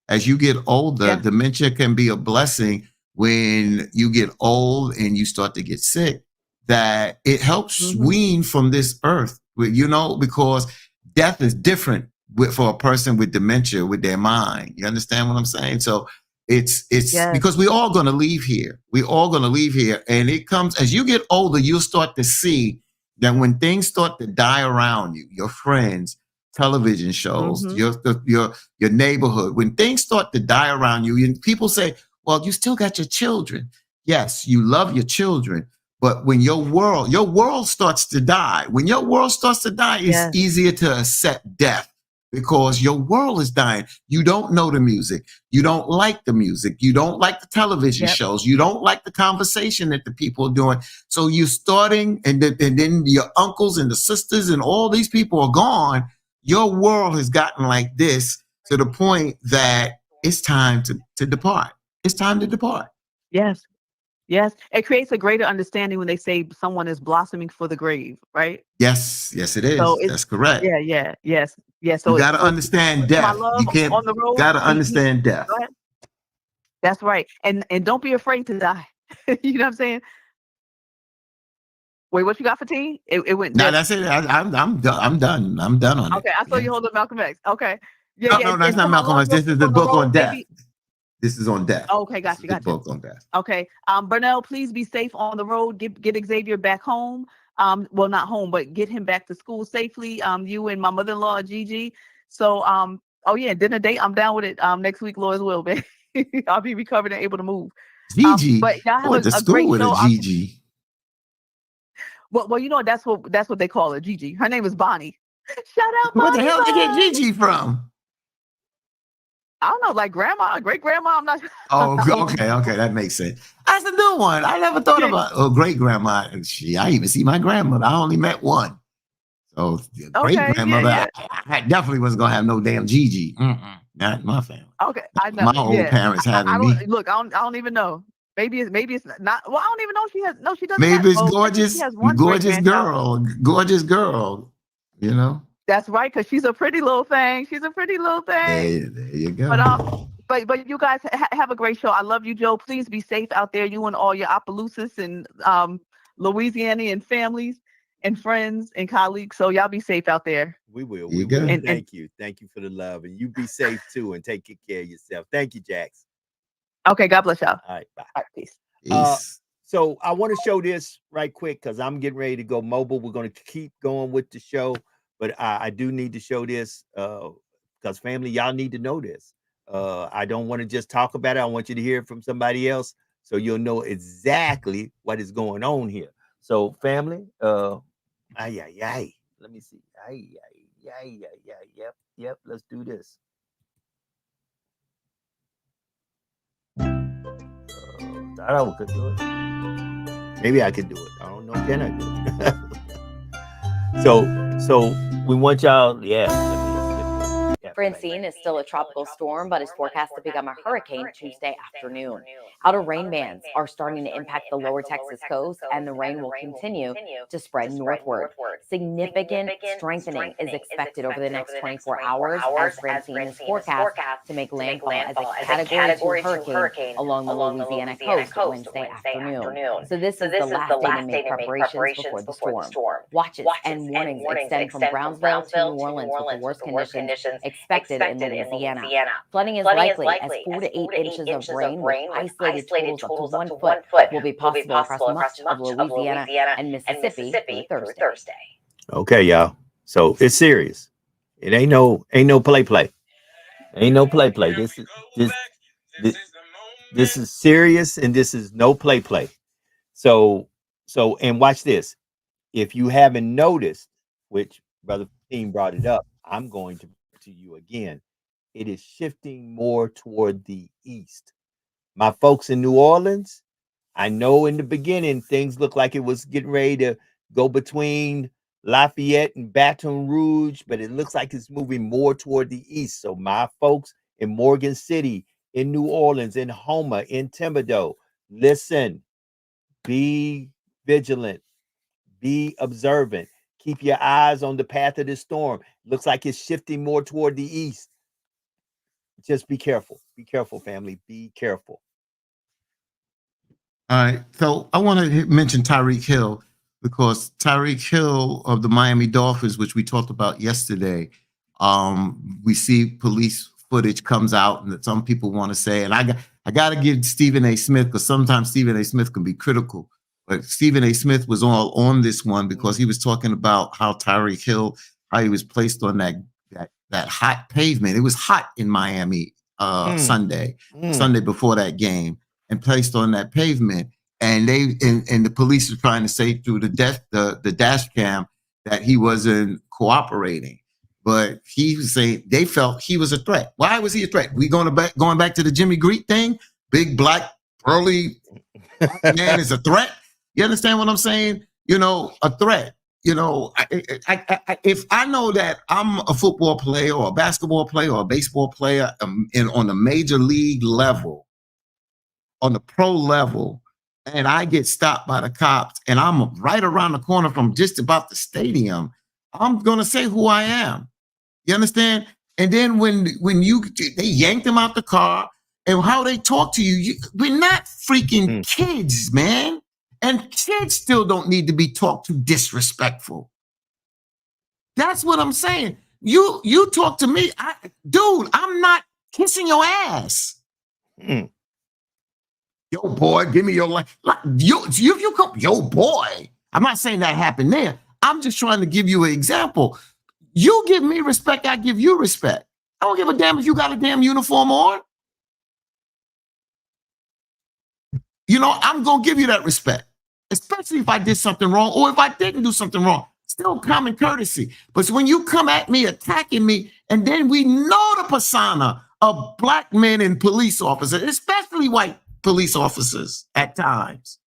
As you get older, dementia can be a blessing when you get old and you start to get sick, that it helps wean from this earth, because death is different for a person with dementia, with their mind. You understand what I'm saying? So it's because we're all going to leave here. We're all going to leave here. And it comes as you get older, you'll start to see that when things start to die around you, your friends, television shows, your neighborhood, when things start to die around you, and people say, well, you still got your children. Yes, you love your children, But when your world starts to die, when your world starts to die, it's Yes. easier to accept death because your world is dying. You don't know the music. You don't like the music. You don't like the television Yep. shows. You don't like the conversation that the people are doing. So you're starting, and then your uncles and the sisters and all these people are gone. Your world has gotten like this to the point that it's time to depart. It's time to depart. Yes. Yes. It creates a greater understanding when they say someone is blossoming for the grave, right? Yes, yes, it So is. it's That's correct. yes. So You got to so understand my death. love You can't. on the road. Got to understand death. Go ahead. That's right. And don't be afraid to die. You know what I'm saying? Wait, what you got for tea? It went No, dead. that's it. I'm done. I'm done. I'm done on it. Okay, I saw Yeah. you holding Malcolm X. Okay. No, that's And not for my Malcolm X. love This is the on the book on road, death. maybe. This is on death. Okay, This is gotcha. the book on death. Okay. Burnell, please be safe on the road. Get Xavier back home. Well, not home, but get him back to school safely. You and my mother-in-law, Gigi. So, oh yeah, dinner date. I'm down with it. Next week, Lord's will, baby. I'll be recovered and able to move. Gigi. But y'all I have went to a school great with show. a Gigi. Well, you know that's what they call her, Gigi. Her name is Bonnie. Shout out Where the Bonnie. hell did you get Bun. Gigi from? I don't know, like grandma, great grandma. I'm not. Oh, okay, that makes sense. That's a new one. I never thought Yeah. about. Oh, great grandma. I even see my grandmother. I only met one. So great Okay, grandmother. yeah. I definitely wasn't gonna have no damn Gigi. Not my family. Okay, I know. My old Yeah, parents I having me. don't look. I don't even know. Maybe it's not. Well, I don't even know if she has. No, she doesn't. Maybe it's I think gorgeous, she has one great gorgeous girl. You know. That's right, because she's a pretty little thing. She's a pretty little thing. There you go. But you guys have a great show. I love you, Joe. Please be safe out there, you and all your Opelousas and Louisianian families and friends and colleagues. So y'all be safe out there. We will. You We go. will. And- Thank you. Thank you for the love. And you be safe too and take good care of yourself. Thank you, Jax. Okay, God bless y'all. All right, bye. All right, peace. Peace. So I want to show this right quick because I'm getting ready to go mobile. We're going to keep going with the show, but I do need to show this because family, y'all need to know this. I don't want to just talk about it. I want you to hear it from somebody else so you'll know exactly what is going on here. So family, let me see. Yep. Let's do this. Thought I could do it. Maybe I could do it. I don't know. Can I do it? So we want y'all. Yeah. Francine is still a tropical storm, but is forecast to become a hurricane Tuesday afternoon. Outer rain bands are starting to impact the lower Texas coast, and the rain will continue to spread northward. Significant strengthening is expected over the next 24 hours as Francine is forecast to make landfall as a Category 2 hurricane along the Louisiana coast Wednesday afternoon. So this is the last day to make preparations before the storm. Watches and warnings extend from Brownsville to New Orleans with the worst conditions expected in Louisiana. Flooding is likely as 4 to 8 inches of rain with isolated totals up to 1 foot will be possible across much of Louisiana and Mississippi through Thursday. Okay, y'all. So it's serious. It ain't no play. Ain't no play. This is serious, and this is no play. So and watch this. If you haven't noticed, which Brother Team brought it up, I'm going to you again. It is shifting more toward the east. My folks in New Orleans, I know in the beginning things looked like it was getting ready to go between Lafayette and Baton Rouge, but it looks like it's moving more toward the east. So my folks in Morgan City, in New Orleans, in Houma, in Thibodeau, listen, be vigilant, be observant. Keep your eyes on the path of the storm. Looks like it's shifting more toward the east. Just be careful. Be careful, family. Be careful. All right. So I want to mention Tyreek Hill because Tyreek Hill of the Miami Dolphins, which we talked about yesterday, we see police footage comes out and that some people want to say, and I got to give Stephen A. Smith, because sometimes Stephen A. Smith can be critical. But Stephen A. Smith was all on this one because he was talking about how Tyreek Hill, how he was placed on that hot pavement. It was hot in Miami Sunday before that game, and placed on that pavement. and the police were trying to say through the dash cam that he wasn't cooperating. But he was saying they felt he was a threat. Why was he a threat? We going back to the Jimmy Greet thing? Big black burly man is a threat. You understand what I'm saying? You know, a threat. You know, if I know that I'm a football player or a basketball player or a baseball player on the major league level, on the pro level, and I get stopped by the cops and I'm right around the corner from just about the stadium, I'm going to say who I am. You understand? And then when they yanked him out the car and how they talk to you, we're not freaking kids, man. And kids still don't need to be talked to disrespectful. That's what I'm saying. You talk to me, dude, I'm not kissing your ass. Yo, boy, give me your life. You come, yo, boy. I'm not saying that happened there. I'm just trying to give you an example. You give me respect, I give you respect. I don't give a damn if you got a damn uniform on. You know, I'm going to give you that respect, especially if I did something wrong or if I didn't do something wrong. Still common courtesy. But when you come at me, attacking me, and then we know the persona of black men and police officers, especially white police officers at times.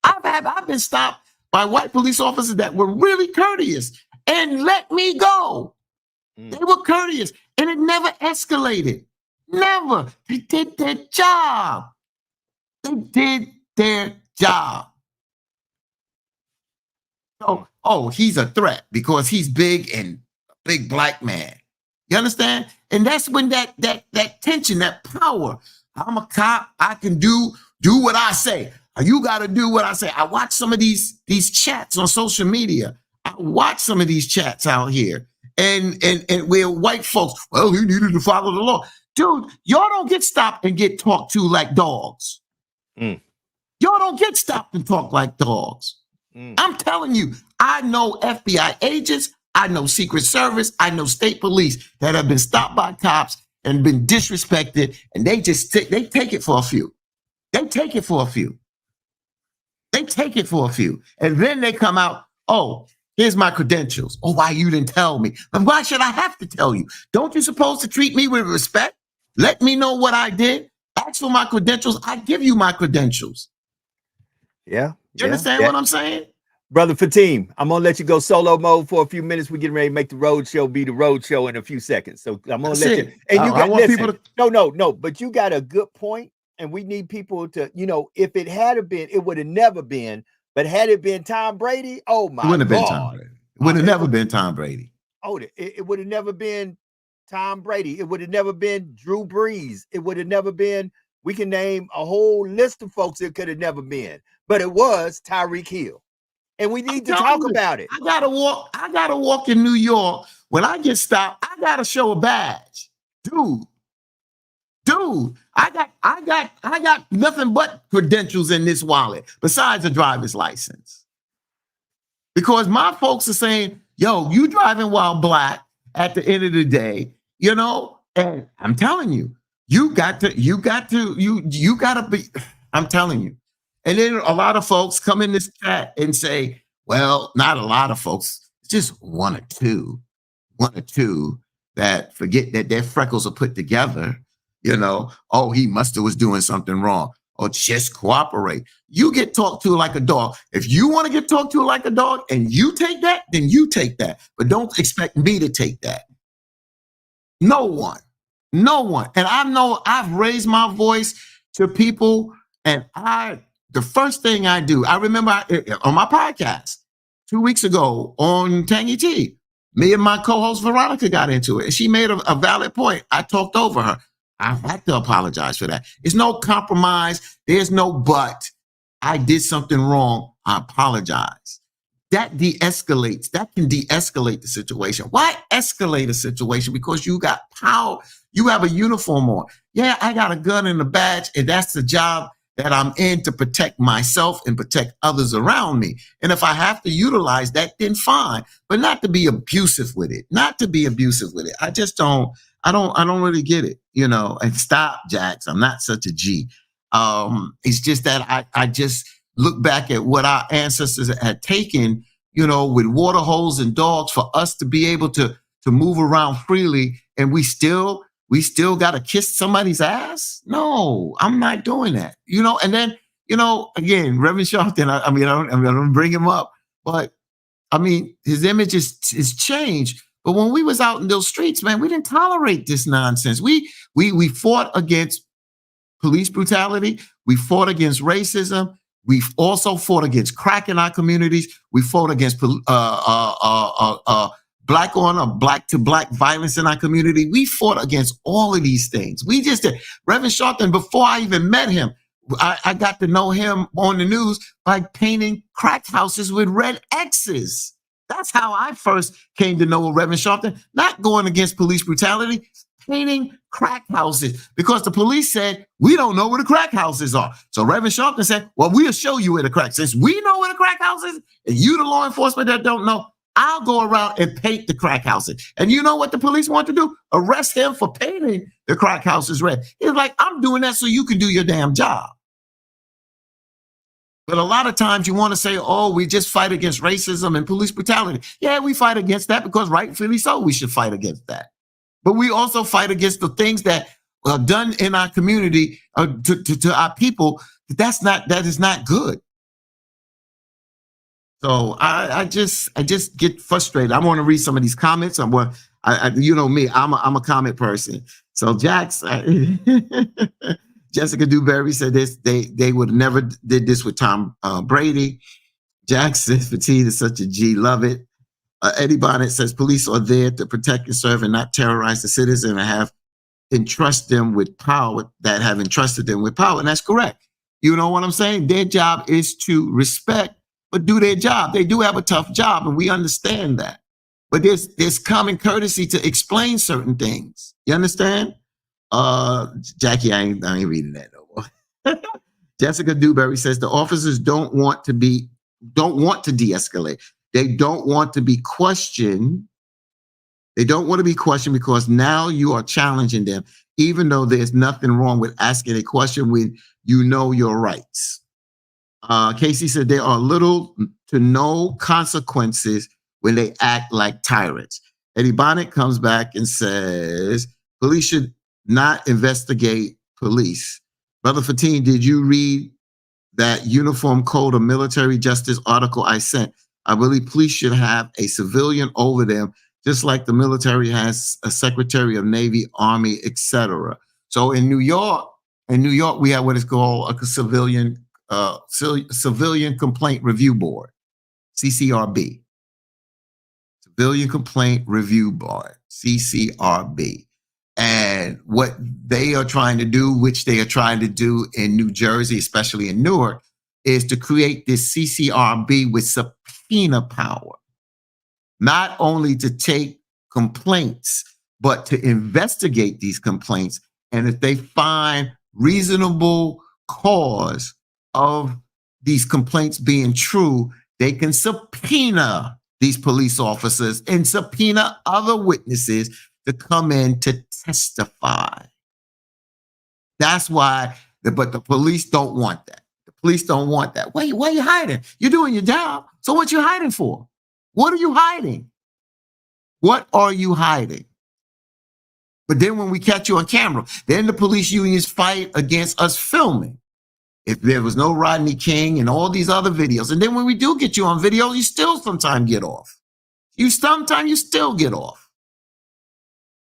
I've been stopped by white police officers that were really courteous and let me go. They were courteous and it never escalated. Never. They did their job. They did their job. So, he's a threat because he's big and a big black man. You understand? And that's when that tension, that power. I'm a cop. I can do what I say. You got to do what I say. I watch some of these chats on social media. I watch some of these chats out here, and where white folks, well, he needed to follow the law. Dude, y'all don't get stopped and get talked to like dogs. Y'all don't get stopped and talk like dogs. I'm telling you, I know FBI agents, I know Secret Service, I know state police that have been stopped by cops and been disrespected, and they just they take it for a few. They take it for a few. They take it for a few. And then they come out, here's my credentials. Oh, why you didn't tell me? But why should I have to tell you? Don't you supposed to treat me with respect? Let me know what I did. Ask for my credentials. I give you my credentials. Yeah. You understand what I'm saying? Brother Fatim, I'm going to let you go solo mode for a few minutes. We're getting ready to make the road show be the road show in a few seconds. So I'm going to let you. And you got people to. No, but you got a good point. And we need people to, if it had been, it would have never been. But had it been Tom Brady, oh my God. It wouldn't have been Tom Brady. It would have never been Tom Brady. It would have never been Tom Brady. It would have never been Drew Brees. It would have never been, we can name a whole list of folks it could have never been. But it was Tyreek Hill. And we need to talk about it. I gotta walk in New York. When I get stopped, I gotta show a badge. Dude, I got nothing but credentials in this wallet besides a driver's license. Because my folks are saying, yo, you driving while black at the end of the day, and I'm telling you, you got to be, I'm telling you. And then a lot of folks come in this chat and say, well, not a lot of folks, just one or two that forget that their freckles are put together. He must have was doing something wrong. Or just cooperate. You get talked to like a dog. If you want to get talked to like a dog and you take that, then you take that. But don't expect me to take that. No one. And I know I've raised my voice to people, and the first thing I do, I remember on my podcast 2 weeks ago on Tangy T, me and my co-host Veronica got into it. And she made a valid point. I talked over her. I had to apologize for that. It's no compromise. There's no but. I did something wrong. I apologize. That de-escalates. That can de-escalate the situation. Why escalate a situation? Because you got power. You have a uniform on. Yeah, I got a gun and a badge, and that's the job that I'm in to protect myself and protect others around me. And if I have to utilize that, then fine. But not to be abusive with it. I just don't really get it, and stop, Jax. I'm not such a G. It's just that I just look back at what our ancestors had taken, you know, with water holes and dogs for us to be able to move around freely, and we still got to kiss somebody's ass. No, I'm not doing that. You know, and then, you know, again, Reverend Sharpton, I don't bring him up, but I mean, his image is changed. But when we was out in those streets, man, we didn't tolerate this nonsense. We fought against police brutality. We fought against racism. We've also fought against crack in our communities. We fought against black on or black to black violence in our community. We fought against all of these things. We just did. Reverend Sharpton, before I even met him, I got to know him on the news by painting crack houses with red X's. That's how I first came to know Reverend Sharpton, not going against police brutality, painting crack houses, because the police said, we don't know where the crack houses are. So Reverend Sharpton said, well, we'll show you where the crack, since we know where the crack house is, and you, the law enforcement that don't know, I'll go around and paint the crack houses. And you know what the police want to do? Arrest him for painting the crack houses red. He's like, I'm doing that so you can do your damn job. But a lot of times you want to say, oh, we just fight against racism and police brutality. Yeah, we fight against that because rightfully so, we should fight against that. But we also fight against the things that are done in our community to our people. That is not good. So I just get frustrated. I want to read some of these comments. You know me, I'm a comment person. So Jax, Jessica Dewberry said this. They would have never did this with Tom Brady. Jax says Fatigue is such a G. Love it. Eddie Bonnet says police are there to protect and serve and not terrorize the citizen and have entrusted them with power. And that's correct. You know what I'm saying? Their job is to respect, but do their job. They do have a tough job, and we understand that. But there's common courtesy to explain certain things. You understand? Jackie, I ain't reading that no more. Jessica Dewberry says the officers don't want to de-escalate. They don't want to be questioned. They don't want to be questioned because now you are challenging them, even though there's nothing wrong with asking a question when you know your rights. Casey said there are little to no consequences when they act like tyrants. Eddie Bonnet comes back and says police should not investigate police. Brother Fatine, did you read that Uniform Code of Military Justice article I sent? I believe police should have a civilian over them, just like the military has a Secretary of Navy, Army, etc. So in New York, we have what is called a civilian complaint review board, CCRB. Civilian Complaint Review Board, CCRB. And what they are trying to do, which they are trying to do in New Jersey, especially in Newark, is to create this CCRB with subpoena power, not only to take complaints, but to investigate these complaints. And if they find reasonable cause of these complaints being true, they can subpoena these police officers and subpoena other witnesses to come in to testify. That's why, but the police don't want that. The police don't want that. Why are you hiding? You're doing your job. So what you hiding for? What are you hiding? What are you hiding? But then when we catch you on camera, then the police unions fight against us filming. If there was no Rodney King and all these other videos, and then when we do get you on video, you still sometimes get off. You still get off.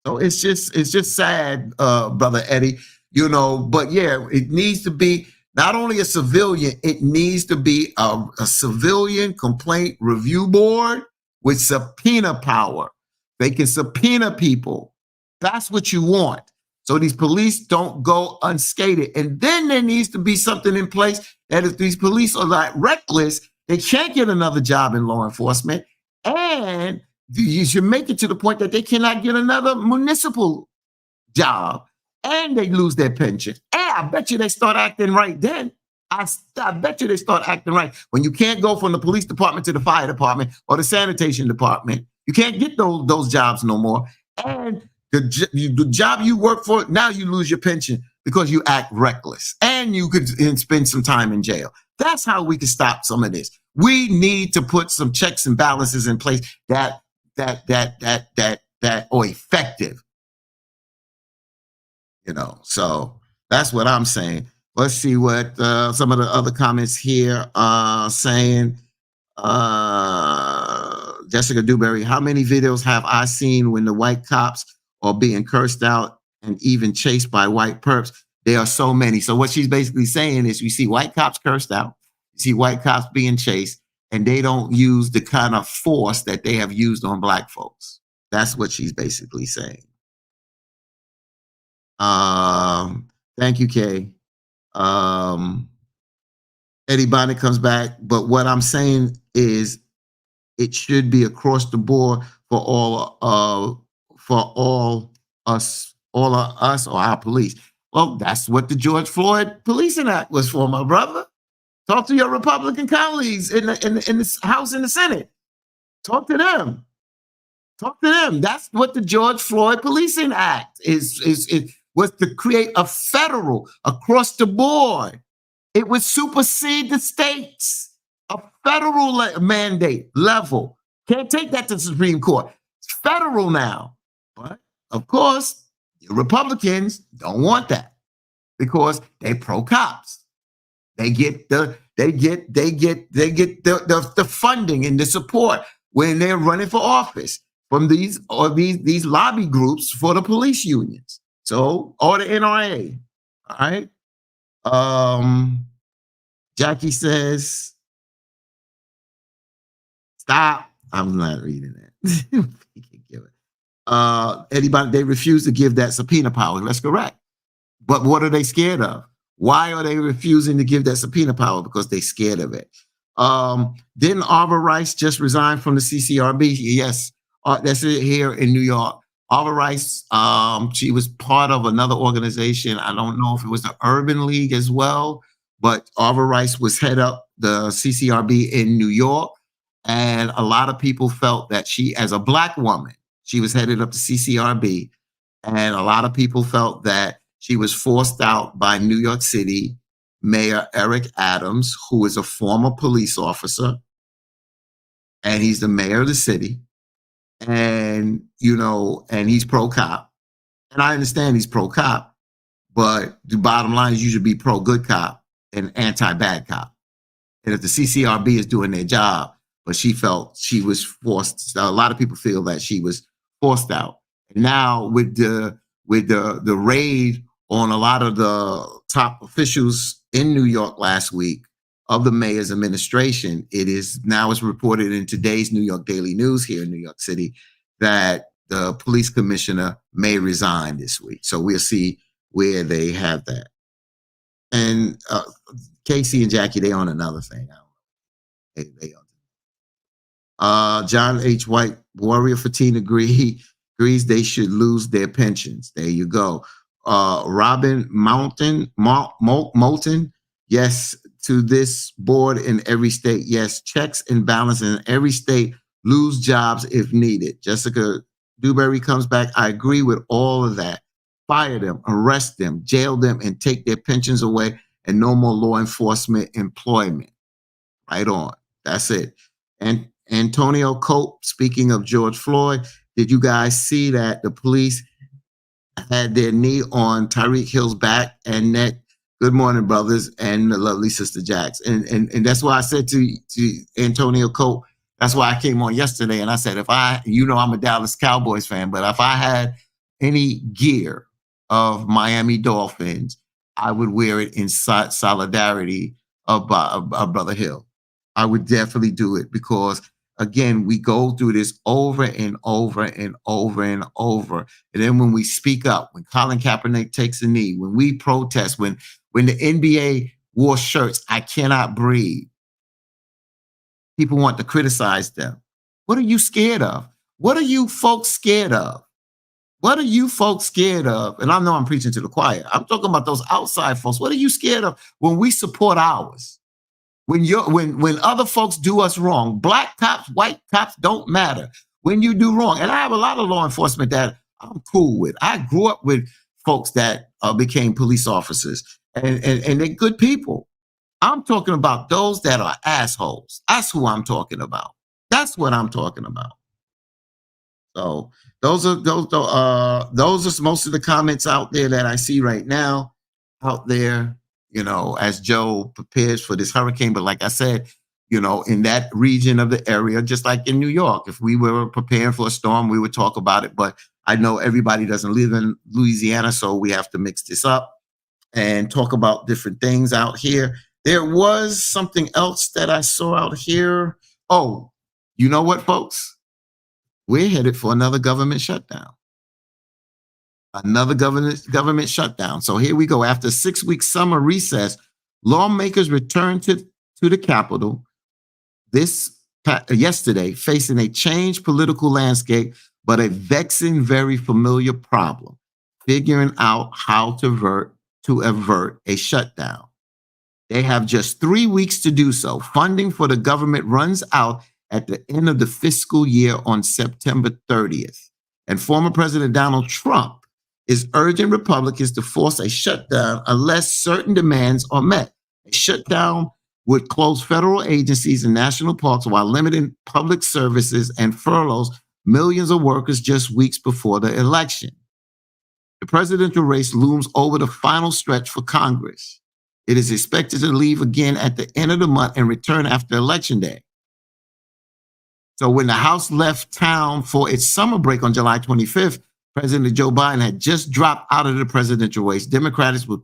So it's just sad, Brother Eddie, you know, but yeah, it needs to be not only a civilian, it needs to be a civilian complaint review board with subpoena power. They can subpoena people. That's what you want. So these police don't go unscathed. And then there needs to be something in place that if these police are like reckless, they can't get another job in law enforcement. And you should make it to the point that they cannot get another municipal job and they lose their pension. And I bet you they start acting right then. I bet you they start acting right. When you can't go from the police department to the fire department or the sanitation department, you can't get those jobs no more. And the job you work for, now you lose your pension because you act reckless, and you could spend some time in jail. That's how we can stop some of this. We need to put some checks and balances in place that are effective. You know, so that's what I'm saying. Let's see what some of the other comments here are saying. Jessica Dewberry, how many videos have I seen when the white cops are being cursed out and even chased by white perps? There are so many. So what she's basically saying is we see white cops cursed out, you see white cops being chased, and they don't use the kind of force that they have used on black folks. That's what she's basically saying. Thank you, Kay. Eddie Bonnet comes back, but what I'm saying is it should be across the board for all of us or our police. Well, that's what the George Floyd Policing Act was for, my brother. Talk to your Republican colleagues in the House and the Senate. Talk to them. Talk to them. That's what the George Floyd Policing Act was to create a federal across the board. It would supersede the states, a federal mandate level. Can't take that to the Supreme Court. It's federal now. But of course, the Republicans don't want that because they pro-cops. They get the funding and the support when they're running for office from these lobby groups for the police unions. So, or the NRA. All right. Jackie says, stop. I'm not reading that. Eddie Bonnet, they refuse to give that subpoena power. That's correct. But what are they scared of? Why are they refusing to give that subpoena power? Because they're scared of it. Didn't Arbor Rice just resign from the CCRB? Yes, that's it here in New York. Arbor Rice, she was part of another organization. I don't know if it was the Urban League as well, but Arbor Rice was head up the CCRB in New York. And a lot of people felt that she, as a black woman, she was headed up the CCRB. And a lot of people felt that she was forced out by New York City Mayor Eric Adams, who is a former police officer. And he's the mayor of the city. And, you know, and he's pro-cop. And I understand he's pro-cop, but the bottom line is you should be pro-good cop and anti-bad cop. And if the CCRB is doing their job, but she felt she was forced, a lot of people feel that she was forced out. And now with the raid on a lot of the top officials in New York last week of the mayor's administration, it's reported in today's New York Daily News here in New York City that the police commissioner may resign this week. So we'll see where they have that. And Casey and Jackie, they on another thing. They on. John H. White, Warrior Fatina agrees they should lose their pensions. There you go. Robin Moulton, yes, to this board in every state. Yes, checks and balances in every state. Lose jobs if needed. Jessica Dewberry comes back. I agree with all of that. Fire them, arrest them, jail them, and take their pensions away, and no more law enforcement employment. Right on. That's it. And Antonio Cope, speaking of George Floyd, did you guys see that the police had their knee on Tyreek Hill's back and neck? Good morning, brothers, and the lovely Sister Jax. And that's why I said to Antonio Cope, that's why I came on yesterday and I said, I'm a Dallas Cowboys fan, but if I had any gear of Miami Dolphins, I would wear it in solidarity of Brother Hill. I would definitely do it because, again, we go through this over and over and over and over. And then when we speak up, when Colin Kaepernick takes a knee, when we protest, when the NBA wore shirts, I cannot breathe. People want to criticize them. What are you scared of? What are you folks scared of? What are you folks scared of? And I know I'm preaching to the choir. I'm talking about those outside folks. What are you scared of when we support ours? When other folks do us wrong, black cops, white cops don't matter. When you do wrong, and I have a lot of law enforcement that I'm cool with. I grew up with folks that became police officers, and they're good people. I'm talking about those that are assholes. That's who I'm talking about. That's what I'm talking about. So those are most of the comments out there that I see right now out there, you know, as Joe prepares for this hurricane. But like I said, you know, in that region of the area, just like in New York, if we were preparing for a storm, we would talk about it. But I know everybody doesn't live in Louisiana, so we have to mix this up and talk about different things out here. There was something else that I saw out here. Oh, you know what, folks? We're headed for another government shutdown. Another government shutdown. So here we go. After a 6-week summer recess, lawmakers returned to the Capitol yesterday, facing a changed political landscape, but a vexing, very familiar problem: figuring out how to avert a shutdown. They have just 3 weeks to do so. Funding for the government runs out at the end of the fiscal year on September 30th. And former President Donald Trump is urging Republicans to force a shutdown unless certain demands are met. A shutdown would close federal agencies and national parks while limiting public services and furloughs millions of workers just weeks before the election. The presidential race looms over the final stretch for Congress. It is expected to leave again at the end of the month and return after Election Day. So when the House left town for its summer break on July 25th, President Joe Biden had just dropped out of the presidential race. Democrats were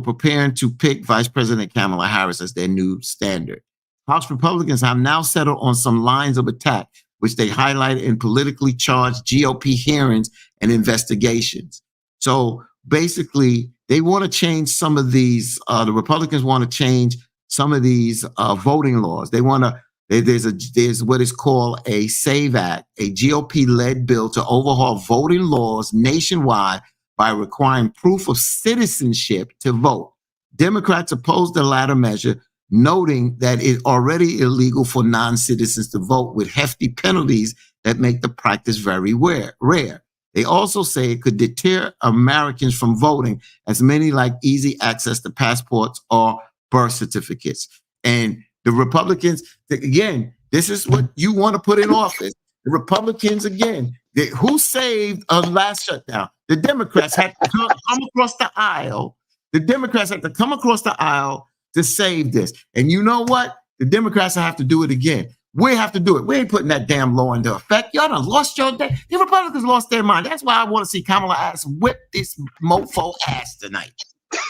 preparing to pick Vice President Kamala Harris as their new standard. House Republicans have now settled on some lines of attack, which they highlighted in politically charged GOP hearings and investigations. So basically, they want to change some of these. The Republicans want to change some of these voting laws. They want to. There's what is called a SAVE Act, a GOP-led bill to overhaul voting laws nationwide by requiring proof of citizenship to vote. Democrats oppose the latter measure, noting that it's already illegal for non-citizens to vote, with hefty penalties that make the practice very rare. They also say it could deter Americans from voting, as many like easy access to passports or birth certificates. And the Republicans, again, this is what you want to put in office. The Republicans, again, who saved a last shutdown? The Democrats had to come across the aisle. The Democrats had to come across the aisle to save this. And you know what? The Democrats have to do it again. We have to do it. We ain't putting that damn law into effect. Y'all done lost your day. The Republicans lost their mind. That's why I want to see Kamala Harris whip this mofo ass tonight.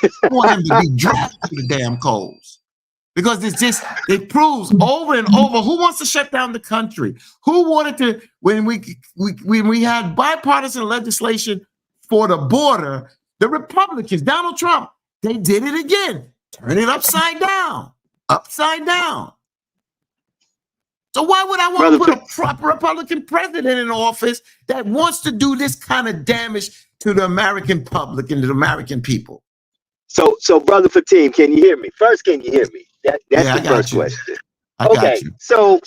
I want him to be dragged to the damn coals. Because it proves over and over who wants to shut down the country. Who wanted to, when we had bipartisan legislation for the border, the Republicans, Donald Trump, they did it again. Turn it upside down. Upside down. So why would I want to put a proper Republican president in office that wants to do this kind of damage to the American public and to the American people? So Brother Fatim, can you hear me? First, can you hear me? That's the first question. Okay, so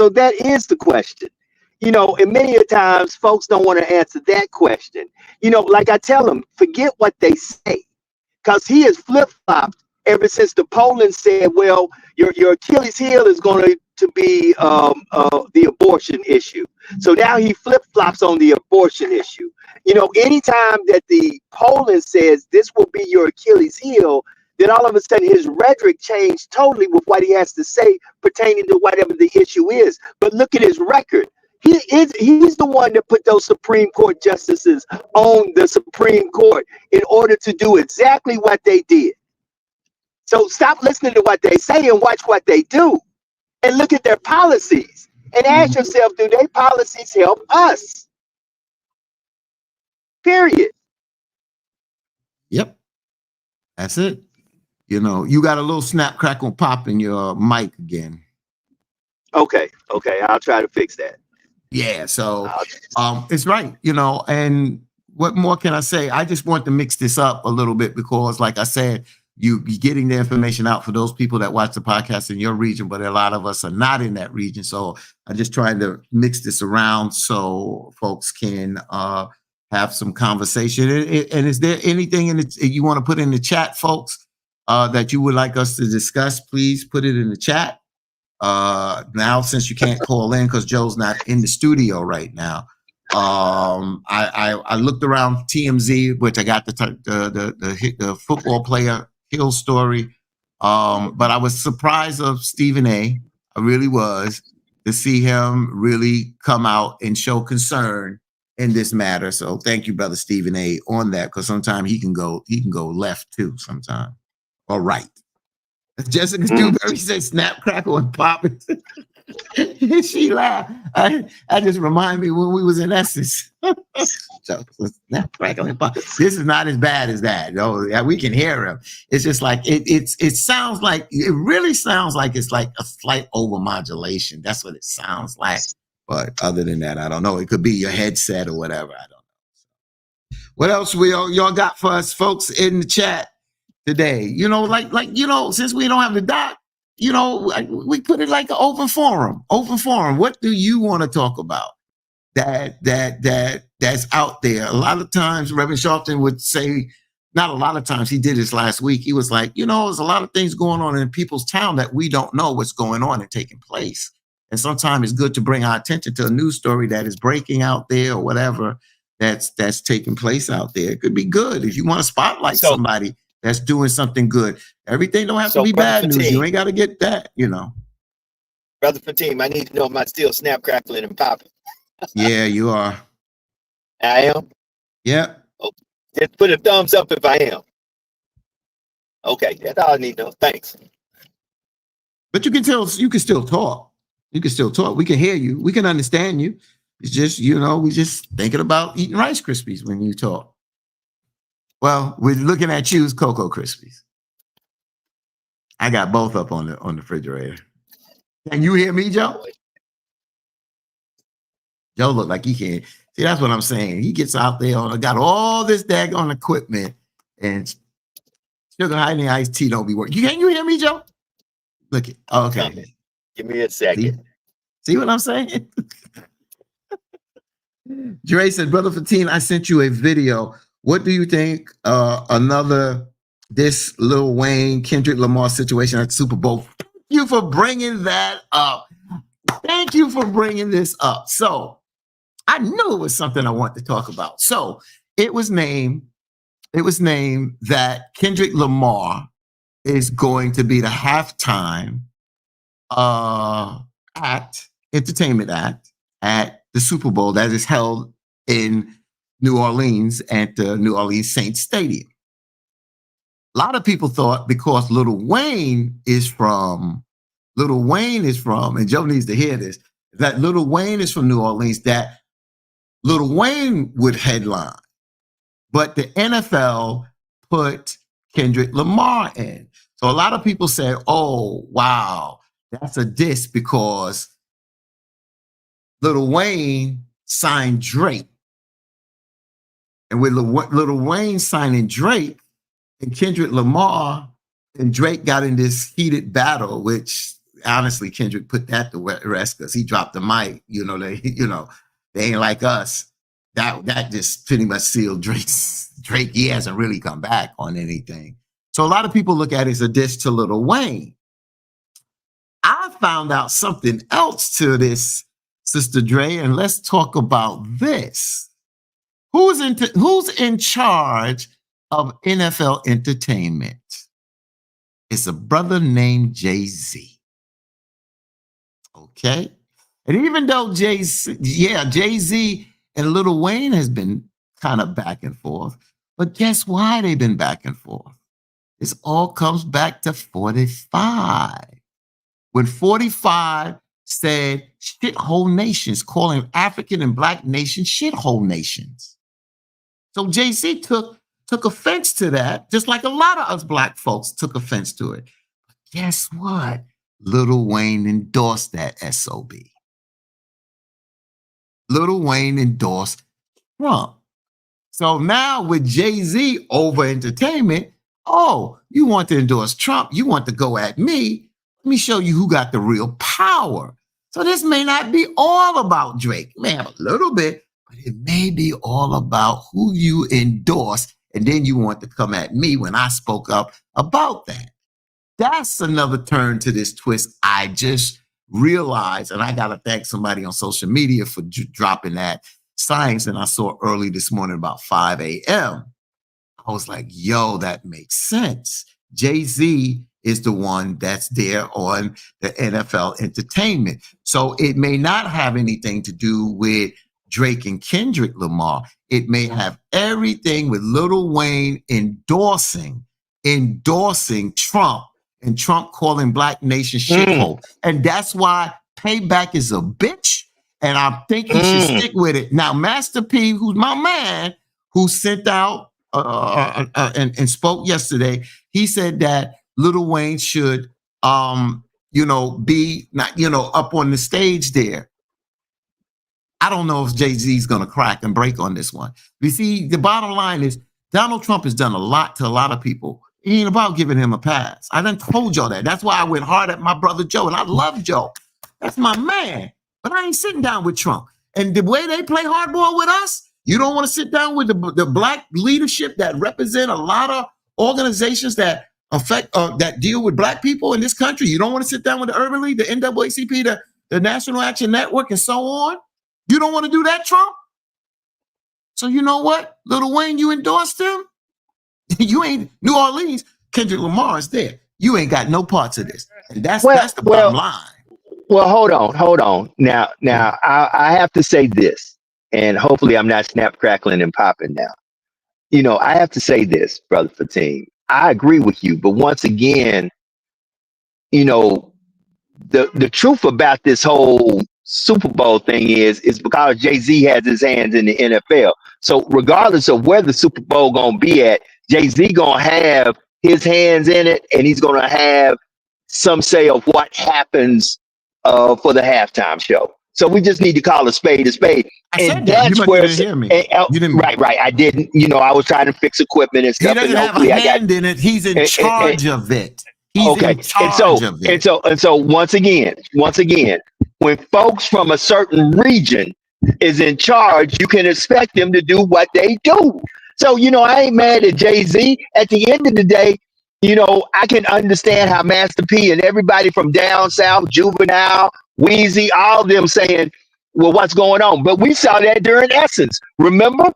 that is the question. You know, and many a times folks don't want to answer that question. You know, like I tell them, forget what they say, because he has flip-flopped ever since the polling said, well, your Achilles heel is going to be the abortion issue. So now he flip-flops on the abortion issue. You know, anytime that the polling says this will be your Achilles heel, then all of a sudden his rhetoric changed totally with what he has to say pertaining to whatever the issue is. But look at his record. He's the one that put those Supreme Court justices on the Supreme Court in order to do exactly what they did. So stop listening to what they say and watch what they do, and look at their policies and ask yourself, do their policies help us? Period. Yep. That's it. You know, you got a little snap, crackle, pop in your mic again. Okay. I'll try to fix that. Yeah. So it's right, you know, and what more can I say? I just want to mix this up a little bit because, like I said, you getting the information out for those people that watch the podcast in your region, but a lot of us are not in that region. So I'm just trying to mix this around so folks can have have some conversation. And is there anything you want to put in the chat, folks, that you would like us to discuss? Please put it in the chat. Now, since you can't call in because Joe's not in the studio right now, I looked around TMZ, which I got the football player Hill story, but I was surprised of Stephen A. I really was, to see him really come out and show concern in this matter. So thank you, brother Stephen A. on that, because sometimes he can go left too, sometimes, or right. Jessica Dewberry said, "Snap, crackle, and pop." She laughed. I just remind me when we was in Essex. So snap, crackle, and pop. This is not as bad as that. Oh, yeah, we can hear him. It's just like it sounds like, it really sounds like it's like a slight overmodulation. That's what it sounds like. But other than that, I don't know. It could be your headset or whatever. I don't know. What else y'all got for us, folks, in the chat today? You know, like since we don't have the doc, you know, we put it like an open forum. Open forum. What do you want to talk about that's out there? A lot of times, Reverend Sharpton would say, not a lot of times, he did this last week. He was like, you know, there's a lot of things going on in people's town that we don't know what's going on and taking place. And sometimes it's good to bring our attention to a news story that is breaking out there or whatever that's taking place out there. It could be good if you want to spotlight somebody that's doing something good. Everything don't have to be bad news. You ain't got to get that, you know. Brother Fatim, I need to know, am I still snap, crackling, and popping? Yeah, you are. I am? Yeah. Oh, just put a thumbs up if I am. Okay, that's all I need to know. Thanks. But you can still talk. You can still talk. We can hear you. We can understand you. It's just, you know, we just thinking about eating Rice Krispies when you talk. Well, we're looking at you's Cocoa Krispies. I got both up on the refrigerator. Can you hear me, Joe? Joe look like he can't. See, that's what I'm saying. He gets out there got all this daggone equipment, and sugar honey iced tea don't be working. Can you hear me, Joe? Look it. Okay. Give me a second. See what I'm saying? Dre said, Brother Fatim, I sent you a video. What do you think this Lil Wayne, Kendrick Lamar situation at the Super Bowl? Thank you for bringing that up. Thank you for bringing this up. So I knew it was something I wanted to talk about. So it was named that Kendrick Lamar is going to be the halftime entertainment act at the Super Bowl that is held in New Orleans at the New Orleans Saints Stadium. A lot of people thought because Lil Wayne is from, and Joe needs to hear this, that Lil Wayne is from New Orleans, that Lil Wayne would headline. But the NFL put Kendrick Lamar in. So a lot of people said, oh, wow, that's a diss because Lil Wayne signed Drake. And with Lil Wayne signing Drake and Kendrick Lamar and Drake got in this heated battle, which honestly Kendrick put that to rest because he dropped the mic. They ain't like us. That just pretty much sealed Drake. He hasn't really come back on anything. So a lot of people look at it as a diss to Lil Wayne. I found out something else to this, Sister Dre, and let's talk about this. Who's in charge of NFL entertainment? It's a brother named Jay-Z. Okay? And even though Jay-Z and Lil Wayne has been kind of back and forth, but guess why they've been back and forth? This all comes back to 45. When 45 said shithole nations, calling African and Black nations shithole nations. So Jay-Z took offense to that, just like a lot of us Black folks took offense to it. But guess what? Lil Wayne endorsed that SOB. Lil Wayne endorsed Trump. So now with Jay-Z over entertainment, oh, you want to endorse Trump? You want to go at me? Let me show you who got the real power. So this may not be all about Drake. It may have a little bit, but it may be all about who you endorse. And then you want to come at me when I spoke up about that. That's another turn to this twist I just realized. And I got to thank somebody on social media for dropping that science. And I saw early this morning about 5 a.m. I was like, yo, that makes sense. Jay-Z is the one that's there on the NFL entertainment. So it may not have anything to do with Drake and Kendrick Lamar. It may have everything with Lil Wayne endorsing Trump, and Trump calling Black Nation shithole. And that's why Payback is a bitch. And I think he should stick with it. Now, Master P, who's my man, who sent out and spoke yesterday, he said that Lil Wayne should, be not, up on the stage there. I don't know if Jay-Z's going to crack and break on this one. You see, the bottom line is Donald Trump has done a lot to a lot of people. It ain't about giving him a pass. I done told y'all that. That's why I went hard at my brother Joe, and I love Joe. That's my man. But I ain't sitting down with Trump. And the way they play hardball with us, you don't want to sit down with the Black leadership that represent a lot of organizations that affect that deal with Black people in this country. You don't want to sit down with the Urban League, the NAACP, the National Action Network, and so on. You don't want to do that, Trump? So you know what? Lil Wayne, you endorsed him? You ain't New Orleans. Kendrick Lamar is there. You ain't got no parts of this. And that's the bottom line. Well, hold on. Now, I have to say this, and hopefully I'm not snap, crackling, and popping now. I have to say this, Brother Fatim. I agree with you, but once again, the truth about this whole Super Bowl thing is because Jay-Z has his hands in the NFL. So regardless of where the Super Bowl gonna be at, Jay-Z gonna have his hands in it, and he's gonna have some say of what happens for the halftime show. So we just need to call a spade a spade. And that's where you didn't hear me. You didn't. Right. I didn't. I was trying to fix equipment and stuff. He doesn't have a hand in it. He's in charge of it. He's in charge of it. And so once again, when folks from a certain region is in charge, you can expect them to do what they do. So, I ain't mad at Jay-Z. At the end of the day, I can understand how Master P and everybody from down south, Juvenile, Weezy, all of them saying, well, what's going on? But we saw that during Essence. Remember,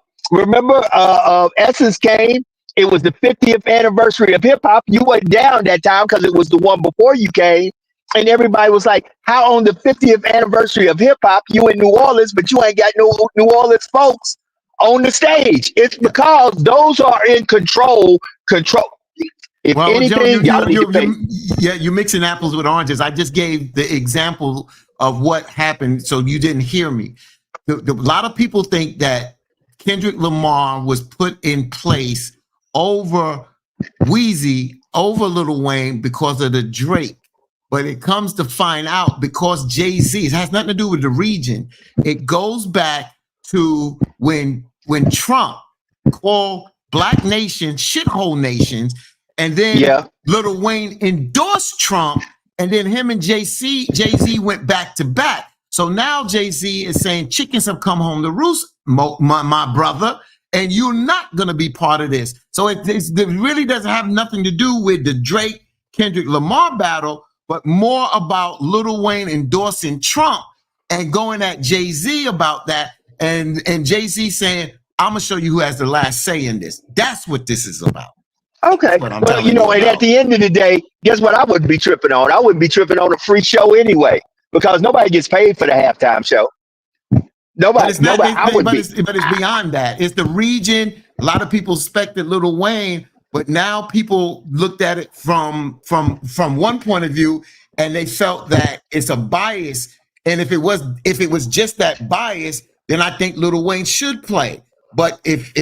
Essence came. It was the 50th anniversary of hip hop. You went down that time because it was the one before you came. And everybody was like, how on the 50th anniversary of hip hop, you in New Orleans, but you ain't got no New Orleans folks on the stage? It's because those are in control. If anything, you're mixing apples with oranges. I just gave the example of what happened, so you didn't hear me. A lot of people think that Kendrick Lamar was put in place over Weezy, over Lil Wayne because of the Drake. But it comes to find out because Jay-Z, it has nothing to do with the region. It goes back to when Trump called Black nations shithole nations, and then Lil Wayne endorsed Trump, and then him and Jay-Z went back to back. So now Jay-Z is saying chickens have come home to roost, my brother, and you're not going to be part of this. So it really doesn't have nothing to do with the Drake Kendrick Lamar battle, but more about Lil Wayne endorsing Trump and going at Jay-Z about that, and Jay-Z saying, I'm going to show you who has the last say in this. That's what this is about. Okay. Well, and at the end of the day, guess what I wouldn't be tripping on? I wouldn't be tripping on a free show anyway, because nobody gets paid for the halftime show. Nobody. But it's beyond that. It's the region. A lot of people suspected Lil Wayne, but now people looked at it from one point of view, and they felt that it's a bias. And if it was just that bias, then I think Lil Wayne should play. But if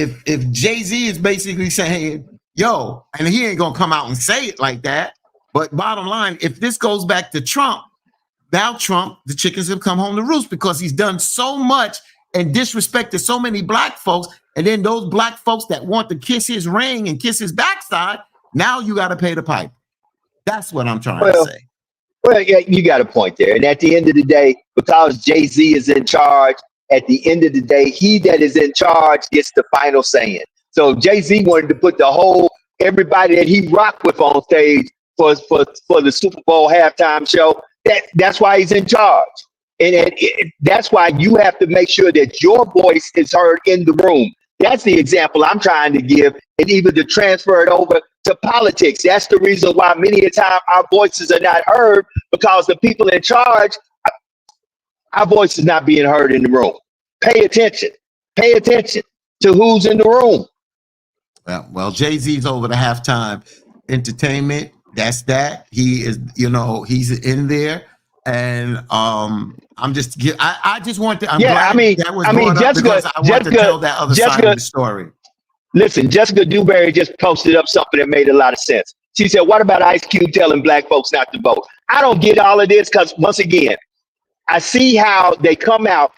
Jay-Z is basically saying, yo, and he ain't gonna come out and say it like that, but bottom line, if this goes back to Trump, now Trump, the chickens have come home to roost because he's done so much and disrespected so many Black folks, and then those Black folks that want to kiss his ring and kiss his backside, now you got to pay the pipe. That's what I'm trying to say. Well, yeah, you got a point there. And at the end of the day, because Jay-Z is in charge, at the end of the day, he that is in charge gets the final saying. So Jay-Z wanted to put the whole, everybody that he rocked with on stage for the Super Bowl halftime show. That's why he's in charge. And that's why you have to make sure that your voice is heard in the room. That's the example I'm trying to give, and even to transfer it over to politics. That's the reason why many a time our voices are not heard, because the people in charge, our voice is not being heard in the room. Pay attention. Pay attention to who's in the room. Well, Jay-Z's over the halftime entertainment. That's that. He is, he's in there. And I'm just, I just want to, I'm glad that was brought up because I want to tell that other side of the story. Listen, Jessica Dewberry just posted up something that made a lot of sense. She said, what about Ice Cube telling black folks not to vote? I don't get all of this because, once again, I see how they come out,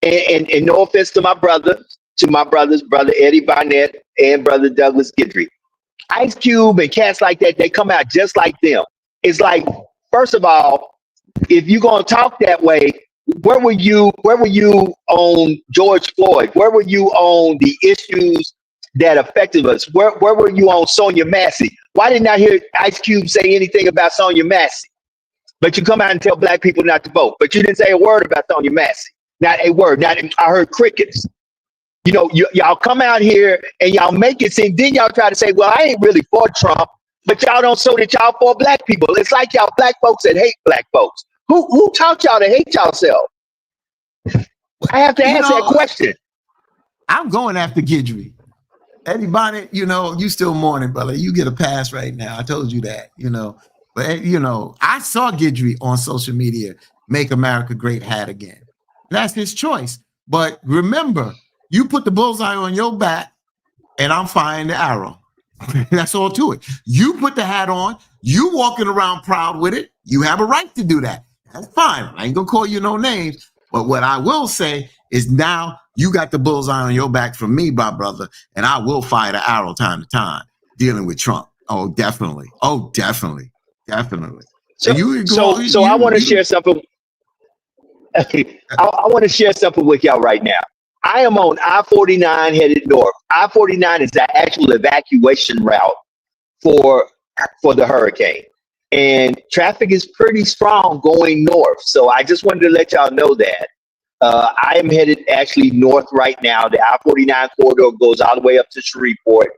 and no offense to my brothers, brother Eddie Barnett and brother Douglas Guidry. Ice Cube and cats like that, they come out just like them. It's like, first of all, if you're going to talk that way, where were you on George Floyd? Where were you on the issues that affected us? Where were you on Sonia Massey? Why didn't I hear Ice Cube say anything about Sonia Massey? But you come out and tell black people not to vote. But you didn't say a word about Sonia Massey. Not a word. I heard crickets. Y'all come out here and y'all make it seem, then y'all try to say, well, I ain't really for Trump, but y'all don't show that y'all for black people. It's like y'all black folks that hate black folks. Who taught y'all to hate yourself? I have to answer that question. I'm going after Guidry. Eddie Bonnet, you still mourning, brother. You get a pass right now. I told you that, But, I saw Guidry on social media make America great hat again. That's his choice. But remember, you put the bullseye on your back and I'm firing the arrow. That's all to it. You put the hat on, you walking around proud with it. You have a right to do that. That's fine. I ain't gonna call you no names. But what I will say is now you got the bullseye on your back from me, my brother, and I will fire the arrow time to time dealing with Trump. Oh, definitely. Oh, definitely. Definitely. So I want to share something. I want to share something with y'all right now. I am on I-49 headed north. I-49 is the actual evacuation route for the hurricane. And traffic is pretty strong going north. So I just wanted to let y'all know that. I am headed actually north right now. The I-49 corridor goes all the way up to Shreveport.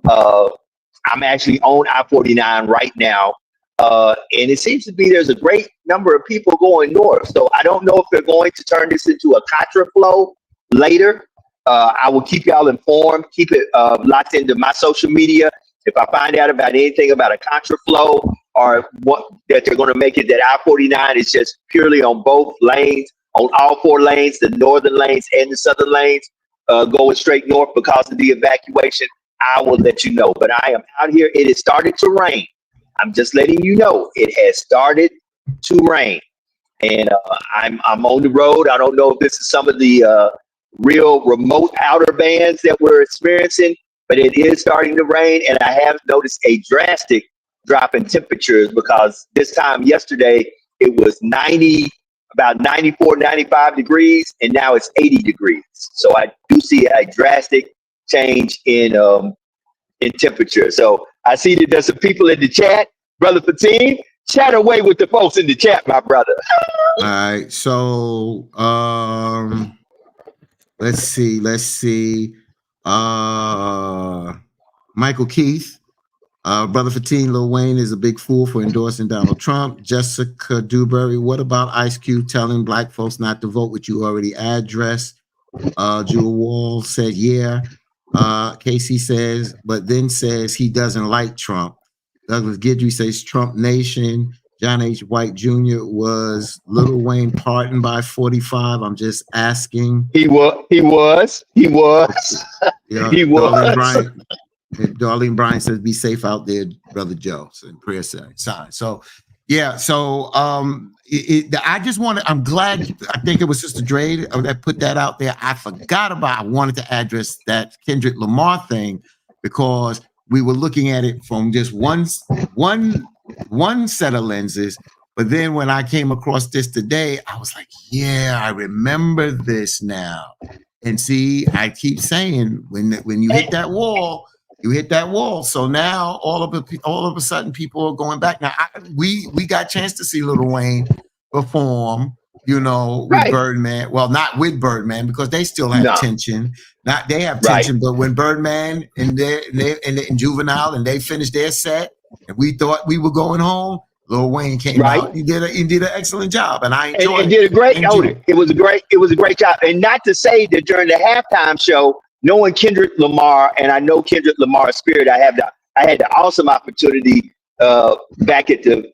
I'm actually on I-49 right now. And it seems to be there's a great number of people going north. So I don't know if they're going to turn this into a Contra flow later. I will keep y'all informed. Keep it locked into my social media. If I find out about anything about a Contra flow or what that they're going to make it that I-49 is just purely on both lanes, on all four lanes, the northern lanes and the southern lanes, going straight north because of the evacuation, I will let you know. But I am out here. It has started to rain. I'm just letting you know it has started to rain, and I'm on the road. I don't know if this is some of the real remote outer bands that we're experiencing, but it is starting to rain, and I have noticed a drastic drop in temperatures because this time yesterday it was about 94, 95 degrees, and now it's 80 degrees. So I do see a drastic change in temperature. So I see that there's some people in the chat. Brother Fatim, chat away with the folks in the chat, my brother. All right. So let's see. Michael Keith, Brother Fatim, Lil Wayne is a big fool for endorsing Donald Trump. Jessica Dewberry, what about Ice Cube telling black folks not to vote, which you already addressed? Jewel Wall said, yeah. Casey says, but then says he doesn't like Trump. Douglas Guidry says Trump Nation. John H. White Jr. was Lil Wayne pardoned by 45. I'm just asking. He was. Yeah, he was. Darlene Bryan says, be safe out there, Brother Joe. So prayer sign. So yeah, so I just wanted, I'm glad, I think it was Sister Dre that put that out there. I wanted to address that Kendrick Lamar thing because we were looking at it from just one set of lenses, But then when I came across this today, I was like, yeah, I remember this now. And see, I keep saying when you hit that wall, you hit that wall. So now all of a sudden people are going back. Now we got a chance to see Lil Wayne perform, with Birdman. Well, not with Birdman because they still have tension. They have tension, but when Birdman and Juvenile and they finished their set, and we thought we were going home, Lil Wayne came out. He did an excellent job, and I enjoyed. And did a great. It was a great job. And not to say that during the halftime show, knowing Kendrick Lamar, and I know Kendrick Lamar's spirit, I had the awesome opportunity back at the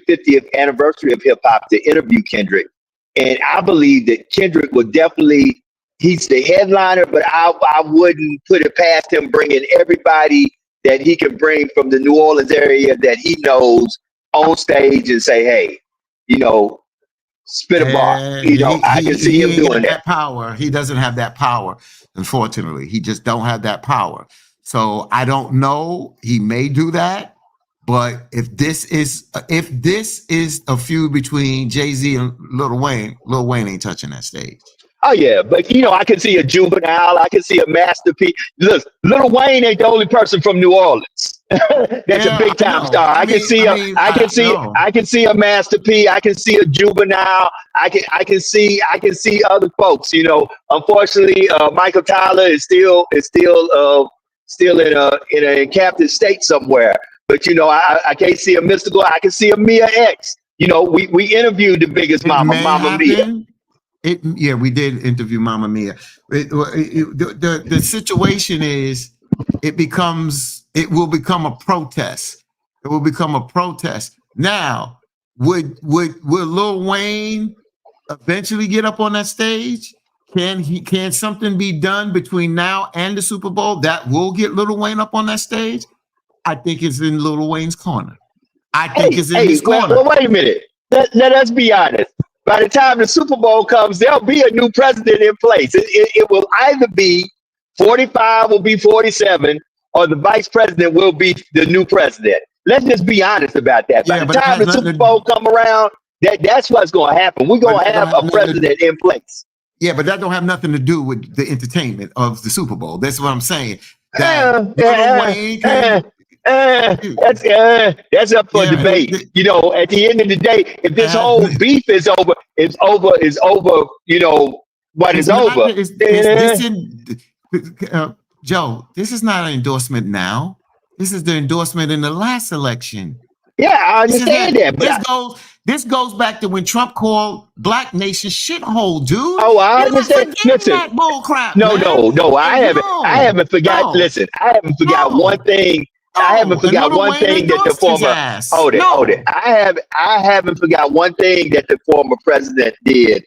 50th anniversary of hip hop to interview Kendrick, and I believe that Kendrick would definitely. He's the headliner, but I wouldn't put it past him bringing everybody that he can bring from the New Orleans area that he knows on stage and say, hey, spit a bar. I can see him doing that. Power. He doesn't have that power, unfortunately. He just don't have that power. So I don't know. He may do that, but if this is a feud between Jay-Z and Lil Wayne ain't touching that stage. Oh yeah, but I can see a Juvenile, I can see a Master P. Look, Lil Wayne ain't the only person from New Orleans. That's a big time star. I can see a Master P. I can see a Juvenile. I can see other folks. Unfortunately, Michael Tyler is still in a captive state somewhere. But I can't see a Mystical. I can see a Mia X. We interviewed the biggest Mama Mia. We did interview Mama Mia. The situation is, it will become a protest. It will become a protest. Now, would Lil Wayne eventually get up on that stage? Can something be done between now and the Super Bowl that will get Lil Wayne up on that stage? I think it's in Lil Wayne's corner. I think it's in his corner. Well, wait a minute. Let us be honest. By the time the Super Bowl comes, there'll be a new president in place. It will either be 45 will be 47, or the vice president will be the new president. Let's just be honest about that. By the time the Super Bowl come around, that's what's going to happen. We're going to have a president in place. Yeah, but that don't have nothing to do with the entertainment of the Super Bowl. That's what I'm saying. That's up for debate. At the end of the day, if this whole beef is over. What is over? Joe, this is not an endorsement now. This is the endorsement in the last election. Yeah, I understand that. This goes back to when Trump called Black Nation shithole, dude. Oh, I understand. Listen, that bull crap. No, I haven't forgot. Listen, I haven't forgot one thing. I haven't forgot one thing that the former I haven't forgot one thing that the former president did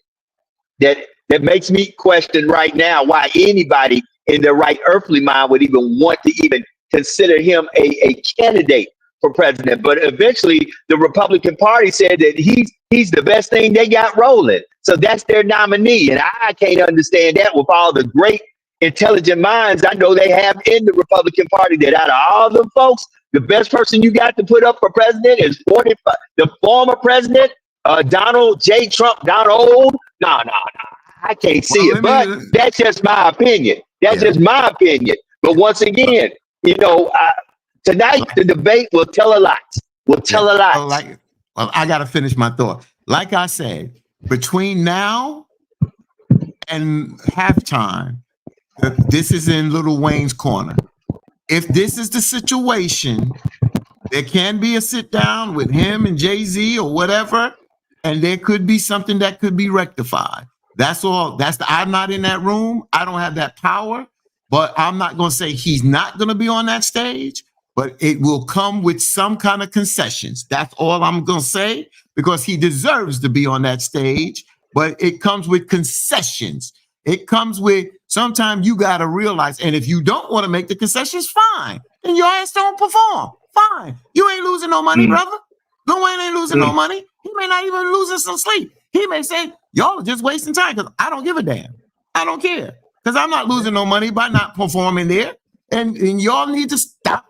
that makes me question right now why anybody in their right earthly mind would even want to even consider him a candidate for president. But eventually the Republican Party said that he's the best thing they got rolling. So that's their nominee. And I can't understand that with all the great intelligent minds I know they have in the Republican Party, that out of all them folks, the best person you got to put up for president is the former president, Donald J. Trump. No. I can't see it, but that's just my opinion. Just my opinion. But once again, tonight the debate will tell a lot. Well, I got to finish my thought. Like I said, between now and halftime, this is in Lil Wayne's corner. If this is the situation, there can be a sit down with him and Jay-Z or whatever, and there could be something that could be rectified. That's all. I'm not in that room. I don't have that power, but I'm not going to say he's not going to be on that stage, but it will come with some kind of concessions. That's all I'm going to say, because he deserves to be on that stage, but it comes with concessions. It comes with, sometimes you got to realize, and if you don't want to make the concessions, fine. Then your ass don't perform. Fine. You ain't losing no money, brother. Lil Wayne ain't losing no money. He may not even losing some sleep. He may say, y'all are just wasting time, because I don't give a damn. I don't care, because I'm not losing no money by not performing there. And y'all need to stop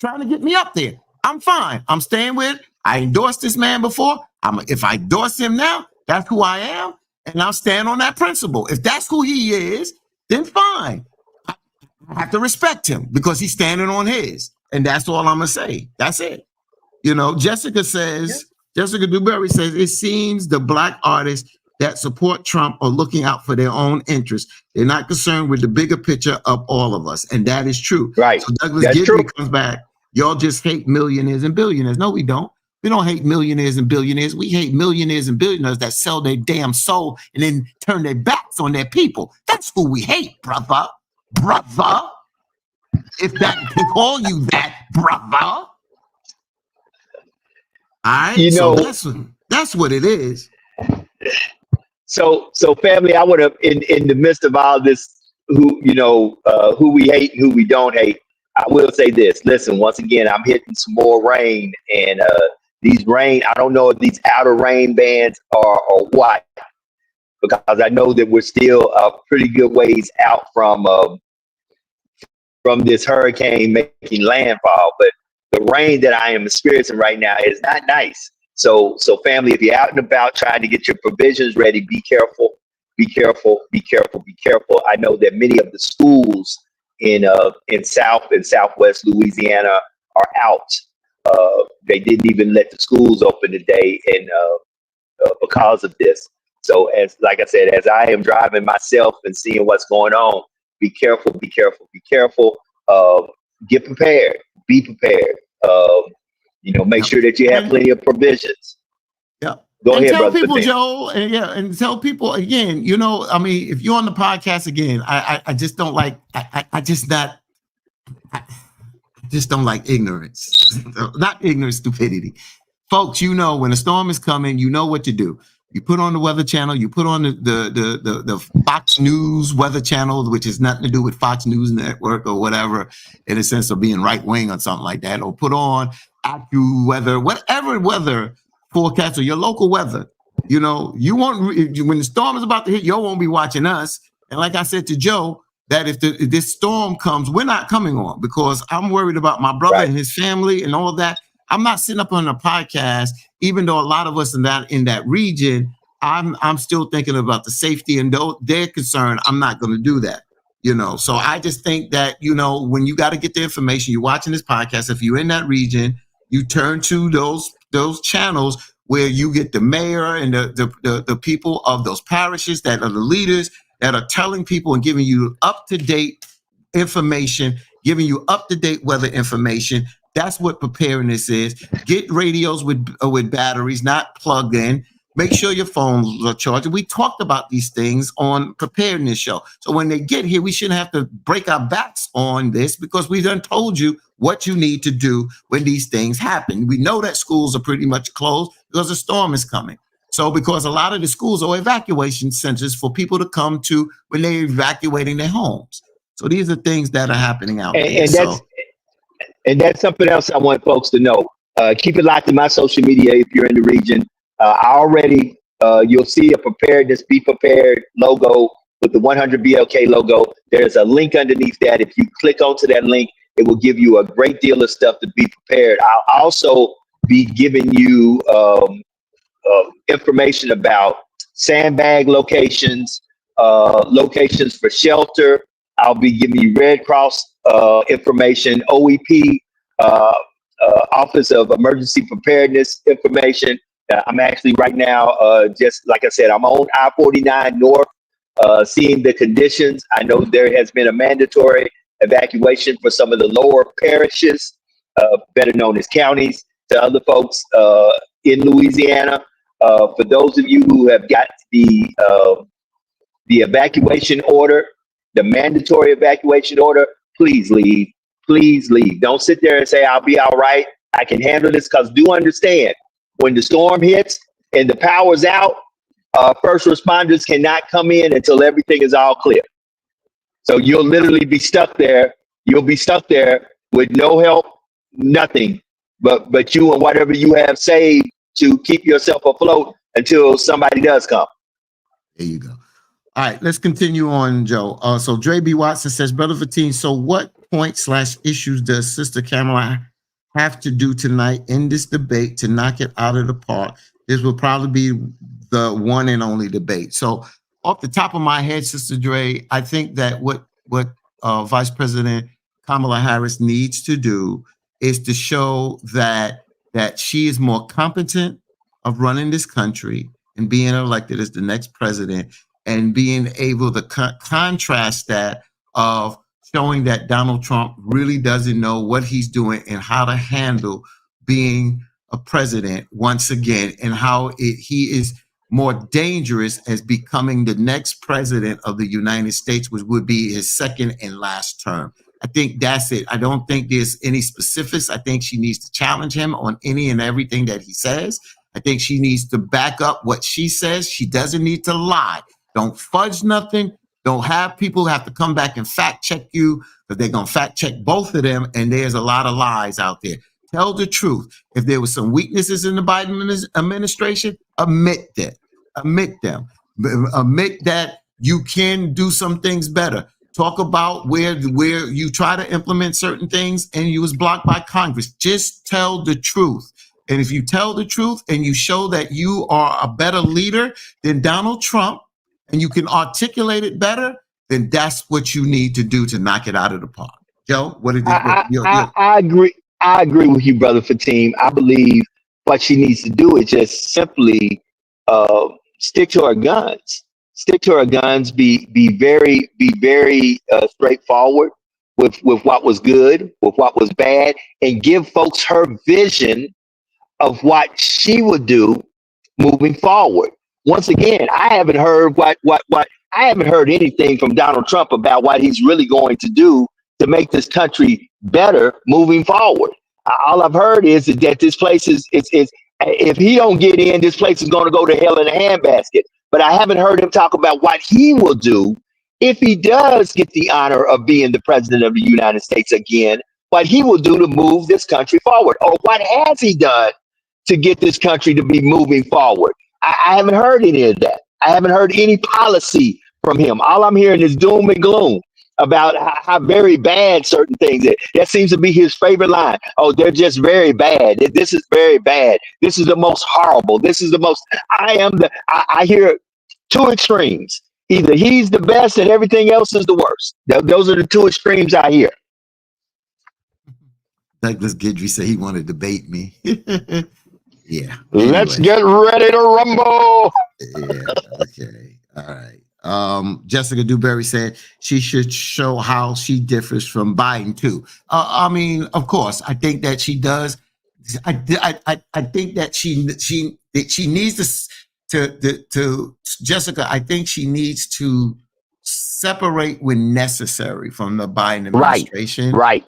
trying to get me up there. I'm fine. I'm staying with it. I endorsed this man before. If I endorse him now, that's who I am, and I'll stand on that principle. If that's who he is, then fine. I have to respect him because he's standing on his, and that's all I'm gonna say. That's it. You know, Jessica Dewberry says, it seems the Black artists that support Trump are looking out for their own interests. They're not concerned with the bigger picture of all of us. And that is true. Right. So Douglas Gidry comes back. Y'all just hate millionaires and billionaires. No, we don't. We don't hate millionaires and billionaires. We hate millionaires and billionaires that sell their damn soul and then turn their backs on their people. That's who we hate, brother. Brother. If that can call you that, brother. All right. You know, so that's what it is. So family, I want to, in the midst of all this, who we hate and who we don't hate, I will say this. Listen, once again, I'm hitting some more rain, and these rain, I don't know if these outer rain bands are what, because I know that we're still a pretty good ways out from this hurricane making landfall, but the rain that I am experiencing right now is not nice. So family, if you're out and about trying to get your provisions ready, be careful, be careful, be careful, be careful. I know that many of the schools in South and Southwest Louisiana are out. They didn't even let the schools open today, and because of this. So like I said, as I am driving myself and seeing what's going on, be careful, be careful, be careful. Get prepared, be prepared. Make sure that you have plenty of provisions. Yeah. Go ahead, tell brother. people, Joe, and tell people again, if you're on the podcast again, I just don't like, I just don't like ignorance. Not ignorance, stupidity. Folks, when a storm is coming, you know what to do. You put on the Weather Channel, you put on the Fox News Weather Channel, which has nothing to do with Fox News Network or whatever, in a sense of being right wing or something like that, or put on AccuWeather, whatever weather forecast or your local weather. You won't, when the storm is about to hit, you won't be watching us. And like I said to Joe, that if this storm comes, we're not coming on because I'm worried about my brother and his family and all of that. I'm not sitting up on a podcast, even though a lot of us in that region, I'm still thinking about the safety, and though they're concerned, I'm not going to do that. So I just think that, when you got to get the information, you're watching this podcast, if you're in that region, you turn to those channels where you get the mayor and the people of those parishes that are the leaders that are telling people and giving you up-to-date information, giving you up-to-date weather information. That's what preparedness is. Get radios with batteries, not plugged in. Make sure your phones are charged. We talked about these things on preparedness show. So when they get here, we shouldn't have to break our backs on this because we done told you what you need to do when these things happen. We know that schools are pretty much closed because a storm is coming. So because a lot of the schools are evacuation centers for people to come to when they're evacuating their homes. So these are things that are happening out there. And that's something else I want folks to know. Keep it locked in my social media if you're in the region. You'll see a preparedness, be prepared logo with the 100 BLK logo. There's a link underneath that. If you click onto that link, it will give you a great deal of stuff to be prepared. I'll also be giving you information about sandbag locations, locations for shelter. I'll be giving you Red Cross information, OEP, Office of Emergency Preparedness information. I'm actually right now, just like I said, I'm on I-49 North, seeing the conditions. I know there has been a mandatory evacuation for some of the lower parishes, better known as counties, to other folks in Louisiana. For those of you who have got the evacuation order, the mandatory evacuation order, please leave. Please leave. Don't sit there and say, I'll be all right. I can handle this, because do understand, when the storm hits and the power's out, first responders cannot come in until everything is all clear. So you'll literally be stuck there. You'll be stuck there with no help, nothing, but you and whatever you have saved to keep yourself afloat until somebody does come. There you go. All right, let's continue on, Joe. So Dre B. Watson says, Brother Fatim, so what point/issues does Sister Kamala have to do tonight in this debate to knock it out of the park? This will probably be the one and only debate. So off the top of my head, Sister Dre, I think that what Vice President Kamala Harris needs to do is to show that she is more competent of running this country and being elected as the next president, and being able to contrast that of showing that Donald Trump really doesn't know what he's doing and how to handle being a president once again, and how he is more dangerous as becoming the next president of the United States, which would be his second and last term. I think that's it. I don't think there's any specifics. I think she needs to challenge him on any and everything that he says. I think she needs to back up what she says. She doesn't need to lie. Don't fudge nothing. Don't have people have to come back and fact check you, because they're going to fact check both of them. And there's a lot of lies out there. Tell the truth. If there were some weaknesses in the Biden administration, admit that. Admit them. Admit that you can do some things better. Talk about where you try to implement certain things and you was blocked by Congress. Just tell the truth. And if you tell the truth and you show that you are a better leader than Donald Trump, and you can articulate it better, then that's what you need to do to knock it out of the park. Joe, what did I agree. I agree with you, Brother Fatim. I believe what she needs to do is just simply stick to her guns. Stick to her guns. Be very straightforward with what was good, with what was bad, and give folks her vision of what she would do moving forward. Once again, I haven't heard I haven't heard anything from Donald Trump about what he's really going to do to make this country better moving forward. All I've heard is that this place is if he don't get in, this place is going to go to hell in a handbasket. But I haven't heard him talk about what he will do if he does get the honor of being the president of the United States again, what he will do to move this country forward, or what has he done to get this country to be moving forward. I haven't heard any of that. I haven't heard any policy from him. All I'm hearing is doom and gloom about how very bad certain things are. That seems to be his favorite line. Oh, they're just very bad. This is very bad. This is the most horrible. This is the most, I hear two extremes. Either he's the best and everything else is the worst. Those are the two extremes I hear. Douglas Guidry said he wanted to debate me. Yeah. Let's get ready to rumble. Yeah. Okay. All right. Jessica Dewberry said she should show how she differs from Biden too. I mean, of course, I think that she does. I think that she needs to Jessica. I think she needs to separate when necessary from the Biden administration, right?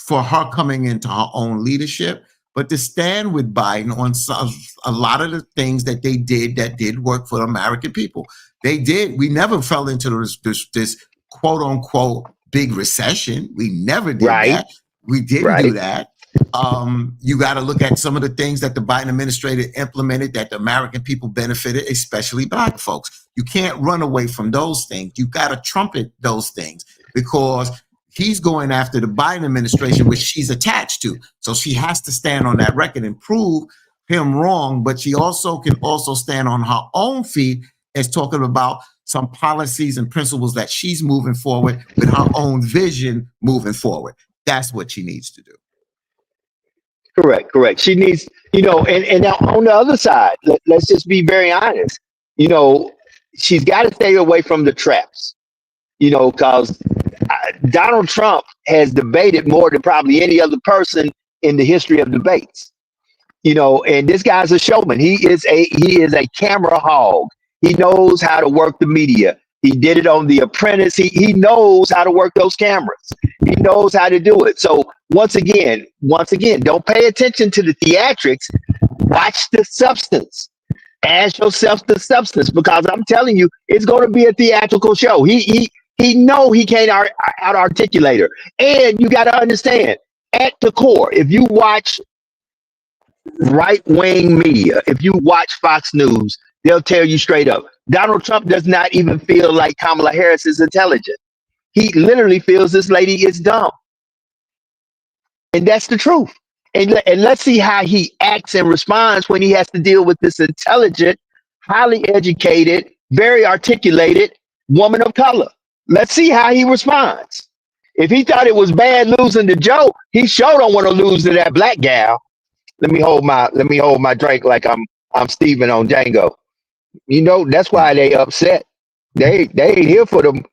For her coming into her own leadership. But to stand with Biden on a lot of the things that they did that did work for the American people. They did. We never fell into this quote unquote big recession. We never did that. We didn't do that. You got to look at some of the things that the Biden administration implemented that the American people benefited, especially Black folks. You can't run away from those things. You got to trumpet those things because he's going after the Biden administration, which she's attached to. So she has to stand on that record and prove him wrong. But she also can stand on her own feet as talking about some policies and principles that she's moving forward with her own vision moving forward. That's what she needs to do. Correct. She needs, and now on the other side, let's just be very honest. She's got to stay away from the traps, because Donald Trump has debated more than probably any other person in the history of debates. And this guy's a showman. He is a camera hog. He knows how to work the media. He did it on The Apprentice. He knows how to work those cameras. He knows how to do it. So once again, don't pay attention to the theatrics. Watch the substance. Ask yourself the substance, because I'm telling you, it's going to be a theatrical show. He know he can't out articulate her. And you got to understand, at the core, if you watch right-wing media, if you watch Fox News, they'll tell you straight up, Donald Trump does not even feel like Kamala Harris is intelligent. He literally feels this lady is dumb. And that's the truth. And let's see how he acts and responds when he has to deal with this intelligent, highly educated, very articulated woman of color. Let's see how he responds. If he thought it was bad losing to Joe, he sure don't want to lose to that black gal. Let me hold my drink like I'm Steven on Django. You know, that's why they upset. They ain't here for them.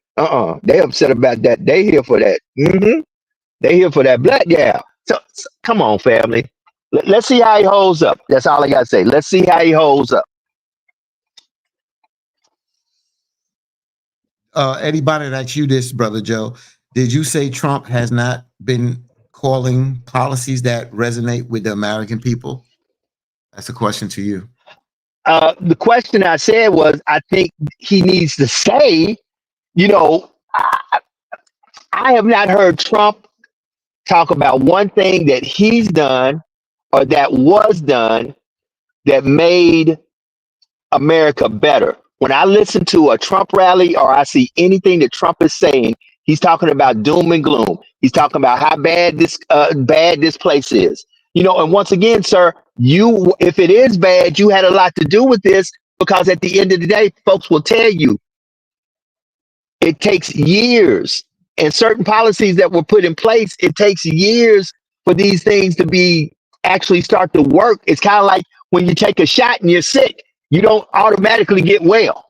They upset about that. They here for that. They here for that black gal. So come on, family. Let's see how he holds up. That's all I gotta say. Let's see how he holds up. Eddie Bonnet asked you this, Brother Joe. Did you say Trump has not been calling policies that resonate with the American people? That's a question to you. The question I said was, I think he needs to say, you know, I have not heard Trump talk about one thing that he's done or that was done that made America better. When I listen to a Trump rally or I see anything that Trump is saying, he's talking about doom and gloom. He's talking about how bad this place is. You know, and once again, sir, if it is bad, you had a lot to do with this, because at the end of the day, folks will tell you it takes years, and certain policies that were put in place, it takes years for these things to be actually start to work. It's kind of like when you take a shot and you're sick, you don't automatically get well.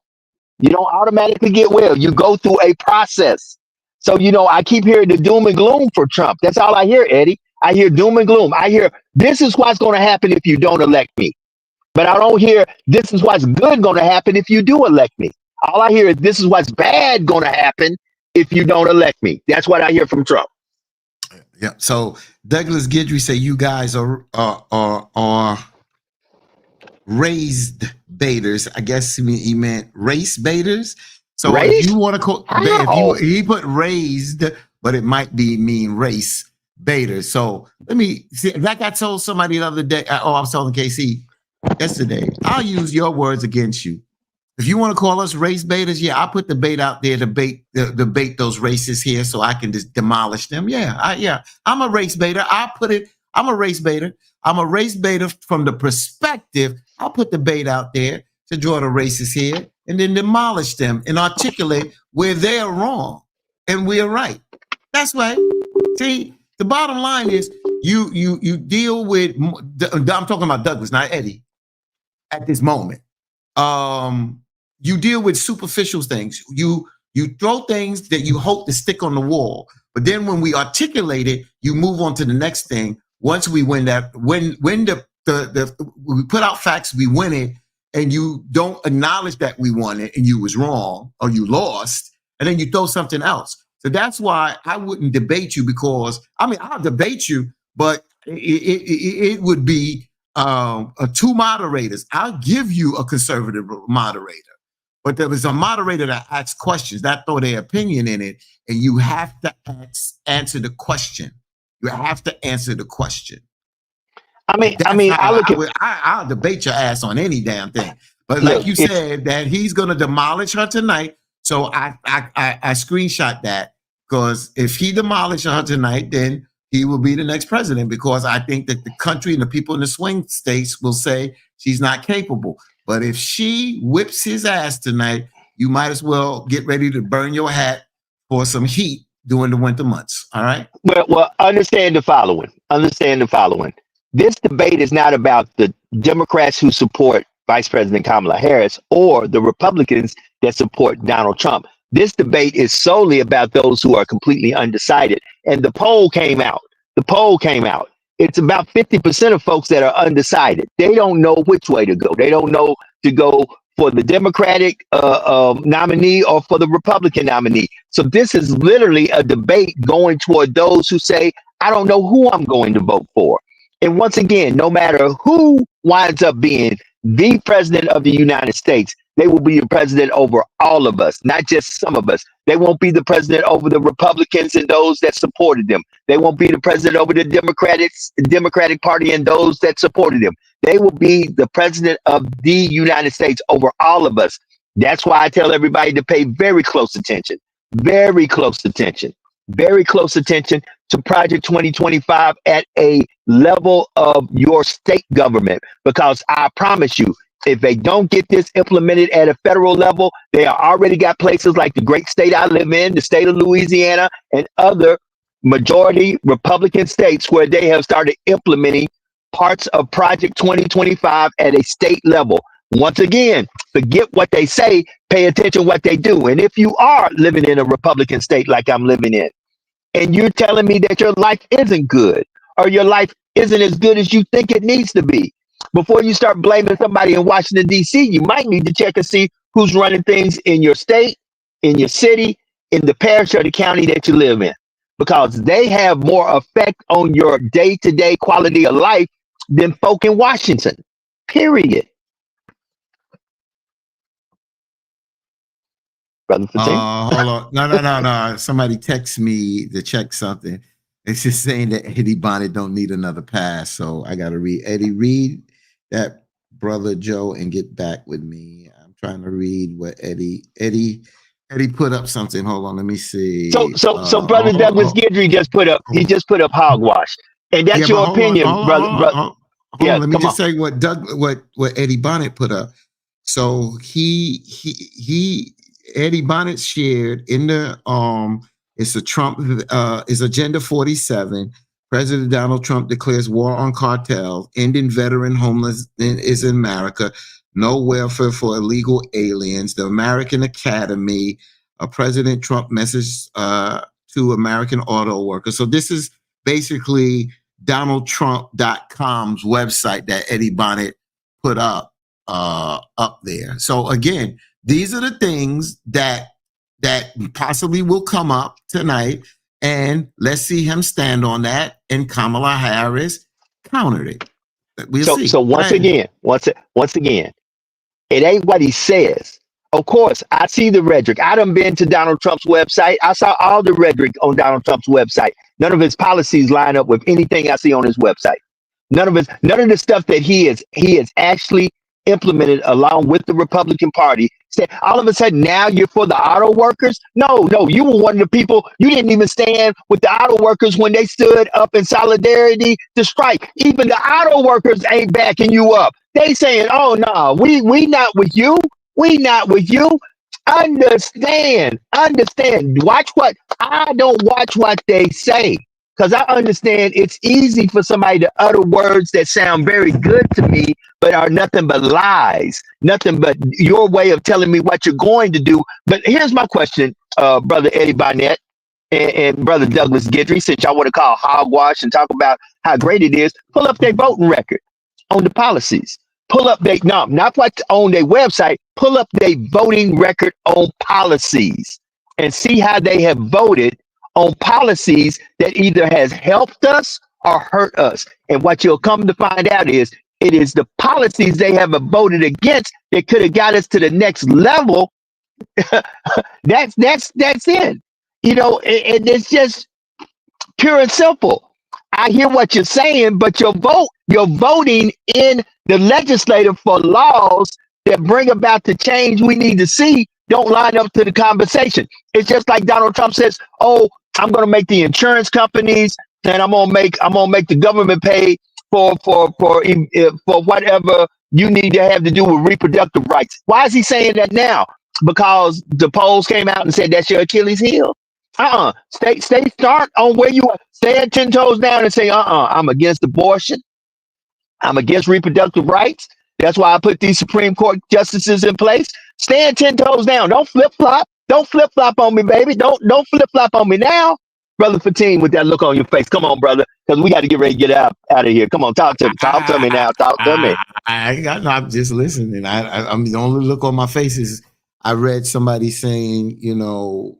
You don't automatically get well. You go through a process. So, you know, I keep hearing the doom and gloom for Trump. That's all I hear, Eddie. I hear doom and gloom. I hear this is what's going to happen if you don't elect me. But I don't hear this is what's good going to happen if you do elect me. All I hear is this is what's bad going to happen if you don't elect me. That's what I hear from Trump. Yeah. So Douglas Guidry say you guys are raised baiters. I guess he meant race baiters. So race? If you want to call, he put raised, but it might mean race baiters. So let me see. Like I told somebody the other day. I was telling KC yesterday. I'll use your words against you. If you want to call us race baiters, yeah, I'll put the bait out there to bait those races here so I can just demolish them. Yeah, I'm a race baiter. I'm a race baiter. I'm a race baiter from the perspective. I'll put the bait out there to draw the races here and then demolish them and articulate where they are wrong and we're right. That's right. See, the bottom line is you deal with, I'm talking about Douglas, not Eddie, at this moment. You deal with superficial things. You throw things that you hope to stick on the wall, but then when we articulate it, you move on to the next thing. Once we win that, when we put out facts, we win it, and you don't acknowledge that we won it and you was wrong or you lost, and then you throw something else. So that's why I wouldn't debate you, because I'll debate you, but it would be two moderators. I'll give you a conservative moderator, but there was a moderator that asks questions, that throw their opinion in it, and you have to answer the question. You have to answer the question. I'll debate your ass on any damn thing. But like you said, that he's going to demolish her tonight. So I screenshot that, because if he demolishes her tonight, then he will be the next president, because I think that the country and the people in the swing states will say she's not capable. But if she whips his ass tonight, you might as well get ready to burn your hat for some heat during the winter months. All right. Well, understand the following. This debate is not about the Democrats who support Vice President Kamala Harris or the Republicans that support Donald Trump. This debate is solely about those who are completely undecided. And the poll came out. It's about 50% of folks that are undecided. They don't know which way to go. They don't know to go for the Democratic nominee or for the Republican nominee. So this is literally a debate going toward those who say, I don't know who I'm going to vote for. And once again, no matter who winds up being the president of the United States, they will be the president over all of us, not just some of us. They won't be the president over the Republicans and those that supported them. They won't be the president over the Democratic Party and those that supported them. They will be the president of the United States over all of us. That's why I tell everybody to pay very close attention. Very close attention. very close attention to Project 2025 at a level of your state government, because I promise you, if they don't get this implemented at a federal level, they are already got places like the great state I live in, the state of Louisiana, and other majority Republican states where they have started implementing parts of Project 2025 at a state level. Once again, forget what they say, pay attention what they do. And if you are living in a Republican state like I'm living in, and you're telling me that your life isn't good, or your life isn't as good as you think it needs to be, before you start blaming somebody in Washington, D.C., you might need to check and see who's running things in your state, in your city, in the parish or the county that you live in, because they have more effect on your day-to-day quality of life than folk in Washington, period. Brother Fatim? Hold on. No. Somebody text me to check something. It's just saying that Eddie Bonnet don't need another pass. So I got to read. Eddie, read that, Brother Joe, and get back with me. I'm trying to read what Eddie put up something. Hold on. Let me see. So Brother Douglas Guidry just put up, he just put up hogwash. And that's your opinion, brother. Hold on. Let me just say what Eddie Bonnet put up. So Eddie Bonnet shared in the it's a Trump is Agenda 47. President Donald Trump declares war on cartels, ending veteran homelessness in America, no welfare for illegal aliens, the American Academy, President Trump message to American auto workers. So this is basically DonaldTrump.com's website that Eddie Bonnet put up there. So again, these are the things that possibly will come up tonight, and let's see him stand on that. And Kamala Harris countered it. We'll see. So once again, it ain't what he says. Of course, I see the rhetoric. I done been to Donald Trump's website. I saw all the rhetoric on Donald Trump's website. None of his policies line up with anything I see on his website. None of the stuff that he is actually implemented along with the Republican Party. Say all of a sudden now you're for the auto workers. No, you were one of the people. You didn't even stand with the auto workers when they stood up in solidarity to strike. Even the auto workers ain't backing you up. They saying, oh no, we not with you. We not with you. Understand. I don't watch what they say, because I understand it's easy for somebody to utter words that sound very good to me, but are nothing but lies, nothing but your way of telling me what you're going to do. But here's my question, Brother Eddie Bonnet and Brother Douglas Guidry, since y'all want to call hogwash and talk about how great it is, pull up their voting record on the policies. Pull up not what's on their website, pull up their voting record on policies and see how they have voted on policies that either has helped us or hurt us. And what you'll come to find out is it is the policies they have voted against that could have got us to the next level. That's it. You know, and it's just pure and simple. I hear what you're saying, but you're voting in the legislature for laws that bring about the change we need to see don't line up to the conversation. It's just like Donald Trump says, oh, I'm going to make the insurance companies and I'm going to make the government pay for whatever you need to have to do with reproductive rights. Why is he saying that now? Because the polls came out and said that's your Achilles heel. Start on where you are. Stand 10 toes down and say, I'm against abortion. I'm against reproductive rights. That's why I put these Supreme Court justices in place. Stand 10 toes down. Don't flip flop. Don't flip flop on me, baby. Don't flip flop on me now. Brother Fatim, with that look on your face. Come on, brother, because we got to get ready to get out of here. Come on, talk to me. Talk to me now. Talk to me. I'm just listening. I'm the only look on my face is I read somebody saying, you know,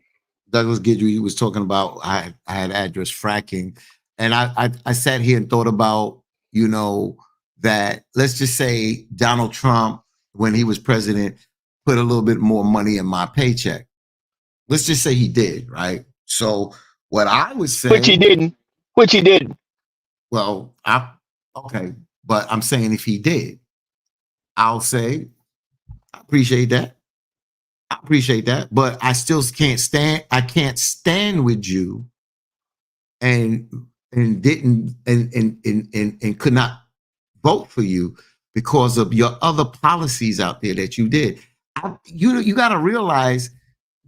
Douglas Guidry was talking about I had address fracking, and I sat here and thought about, you know, that let's just say Donald Trump, when he was president, put a little bit more money in my paycheck. Let's just say he did, right? So what I was saying, which he didn't. Well, okay, but I'm saying if he did, I'll say I appreciate that. But I still can't stand with you and didn't and could not vote for you because of your other policies out there that you did. You got to realize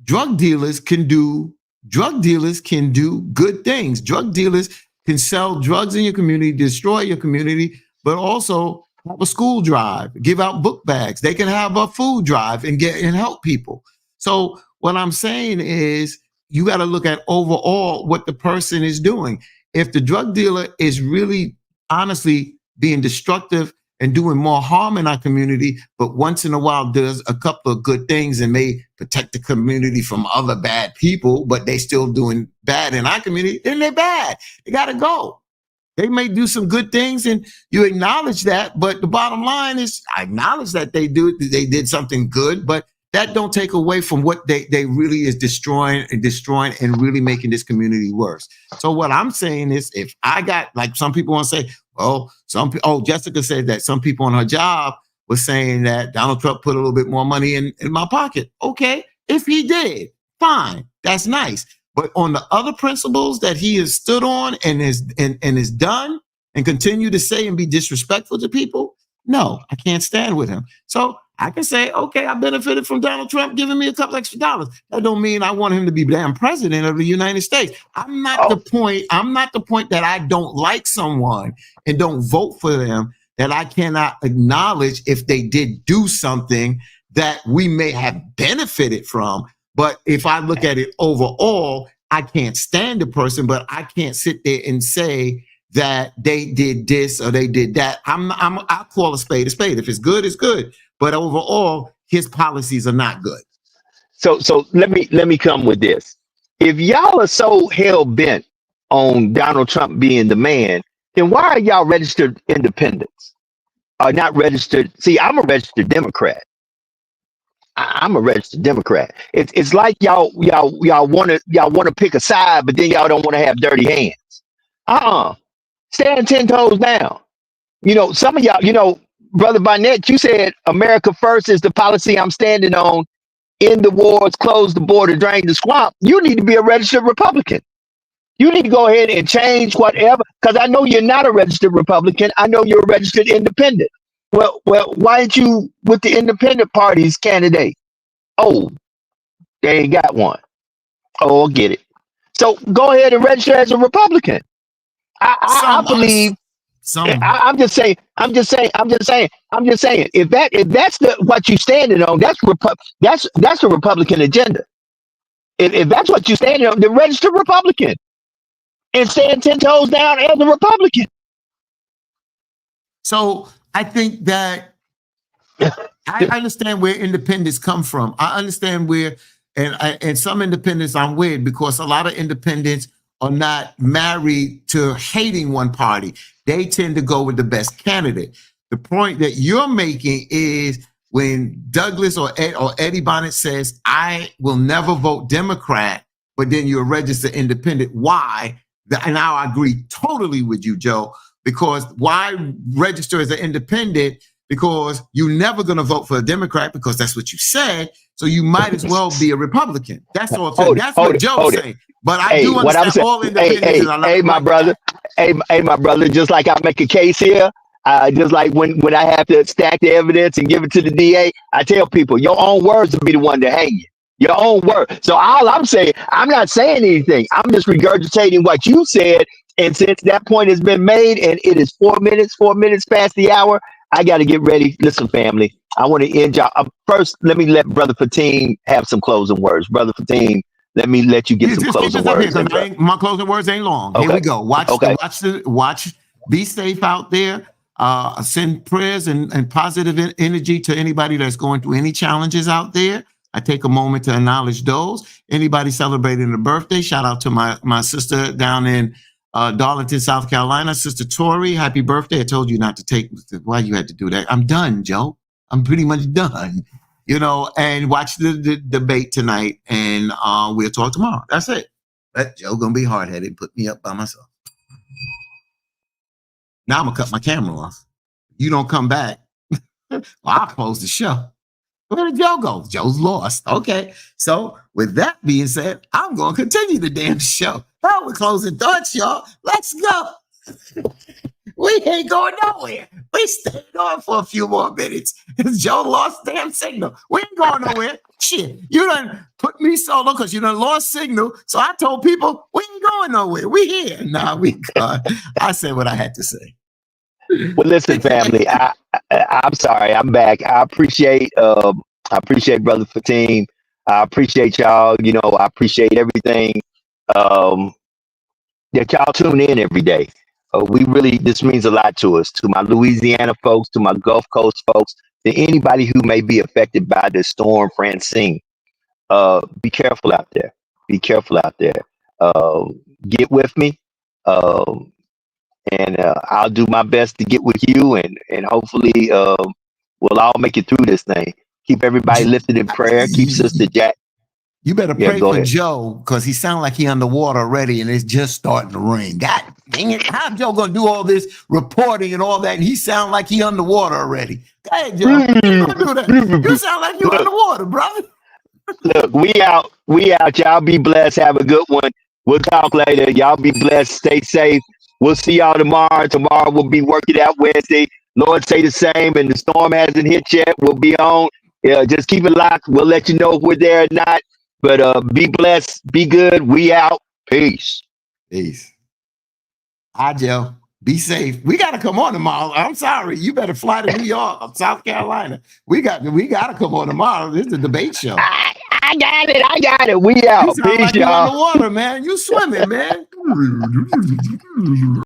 drug dealers can do good things. Drug dealers can sell drugs in your community, destroy your community, but also have a school drive, give out book bags. They can have a food drive and help people. So what I'm saying is you got to look at overall what the person is doing. If the drug dealer is really honestly being destructive and doing more harm in our community, but once in a while does a couple of good things and may protect the community from other bad people, but they still doing bad in our community, then they're bad. They got to go. They may do some good things and you acknowledge that, but the bottom line is I acknowledge that they did something good, but that don't take away from what they really is destroying and really making this community worse. So what I'm saying is if I got, like some people want to say, Jessica said that some people on her job were saying that Donald Trump put a little bit more money in my pocket. Okay, if he did, fine, that's nice. But on the other principles that he has stood on and is done and continue to say and be disrespectful to people, no, I can't stand with him. So I can say, okay, I benefited from Donald Trump giving me a couple extra dollars. That don't mean I want him to be damn president of the United States. I'm not the point that I don't like someone and don't vote for them, that I cannot acknowledge if they did do something that we may have benefited from. But if I look at it overall, I can't stand the person, but I can't sit there and say that they did this or they did that. I'll call a spade a spade. If it's good, it's good. But overall, his policies are not good. So let me come with this. If y'all are so hell bent on Donald Trump being the man, then why are y'all registered independents? Or not registered? See, I'm a registered Democrat. I'm a registered Democrat. It's like y'all want to pick a side, but then y'all don't want to have dirty hands. Stand 10 toes down. Some of y'all, Brother Barnett, you said America first is the policy I'm standing on. End the wars, close the border, drain the swamp. You need to be a registered Republican. You need to go ahead and change whatever, because I know you're not a registered Republican. I know you're a registered independent. Well, why aren't you with the independent party's candidate? Oh, they ain't got one. Oh, get it. So go ahead and register as a Republican. I believe. I'm just saying. If that's what you standing on, that's the Republican agenda. If that's what you standing on, then register Republican and stand 10 toes down as a Republican. So I think that I understand where independents come from. I understand where, and some independents I'm with, because a lot of independents are not married to hating one party. They tend to go with the best candidate. The point that you're making is when Douglas or Eddie Bonnet says, I will never vote Democrat, but then you're a registered independent. Why? And now I agree totally with you, Joe, because why register as an independent? Because you're never going to vote for a Democrat because that's what you said. So you might as well be a Republican. That's all. That's what Joe's saying. But I do understand all independents. Hey, my brother. Hey, my brother. Just like I make a case here, just like when I have to stack the evidence and give it to the DA, I tell people your own words will be the one to hang you. Your own word. So all I'm saying, I'm not saying anything. I'm just regurgitating what you said. And since that point has been made, and it is 4 minutes past the hour, I got to get ready. Listen, family, I want to end y'all. First, let me let Brother Fatim have some closing words. Brother Fatim, let me let you get some closing words. My closing words ain't long. Okay. Here we go. Watch. Be safe out there. Send prayers and positive energy to anybody that's going through any challenges out there. I take a moment to acknowledge those. Anybody celebrating a birthday, shout out to my sister down in Darlington, South Carolina, Sister Tori. Happy birthday. I told you not to take, why you had to do that. I'm done, Joe. I'm pretty much done, and watch the debate tonight, and we'll talk tomorrow. That's it. That Joe gonna be hard-headed, put me up by myself. Now I'm gonna cut my camera off. You don't come back. Well, I'll close the show. Where did Joe go? Joe's lost. Okay. So with that being said, I'm going to continue the damn show. Now we're closing thoughts, y'all. Let's go. We ain't going nowhere. We stayed on for a few more minutes. Joe lost damn signal. We ain't going nowhere. Shit, you done put me solo because you done lost signal. So I told people we ain't going nowhere. We here. Nah, we gone. I said what I had to say. Well, listen, family. I'm sorry. I'm back. I appreciate Brother Fatim. I appreciate y'all. You know, I appreciate everything that y'all tune in every day. This means a lot to us, to my Louisiana folks, to my Gulf Coast folks, to anybody who may be affected by the storm Francine. Be careful out there. Be careful out there. Get with me. And I'll do my best to get with you, and hopefully we'll all make it through this thing. Keep everybody lifted in prayer. Keep Sister Jack. You better pray for Joe, because he sounds like he underwater already, and it's just starting to rain. God dang it. How's Joe going to do all this reporting and all that, and he sound like he underwater already? Go ahead, Joe. You don't do that. You sound like you underwater, brother. Look, we out. Y'all be blessed. Have a good one. We'll talk later. Y'all be blessed. Stay safe. We'll see y'all tomorrow. Tomorrow we'll be working out Wednesday. Lord say the same, and the storm hasn't hit yet. We'll be on. Just keep it locked. We'll let you know if we're there or not. But be blessed. Be good. We out. Peace. Peace. Hi, Joe. Be safe. We got to come on tomorrow. I'm sorry. You better fly to New York, South Carolina. We got to come on tomorrow. This is a debate show. I got it. We out. You sound Peace, like y'all. you underwater, man. You swimming, man.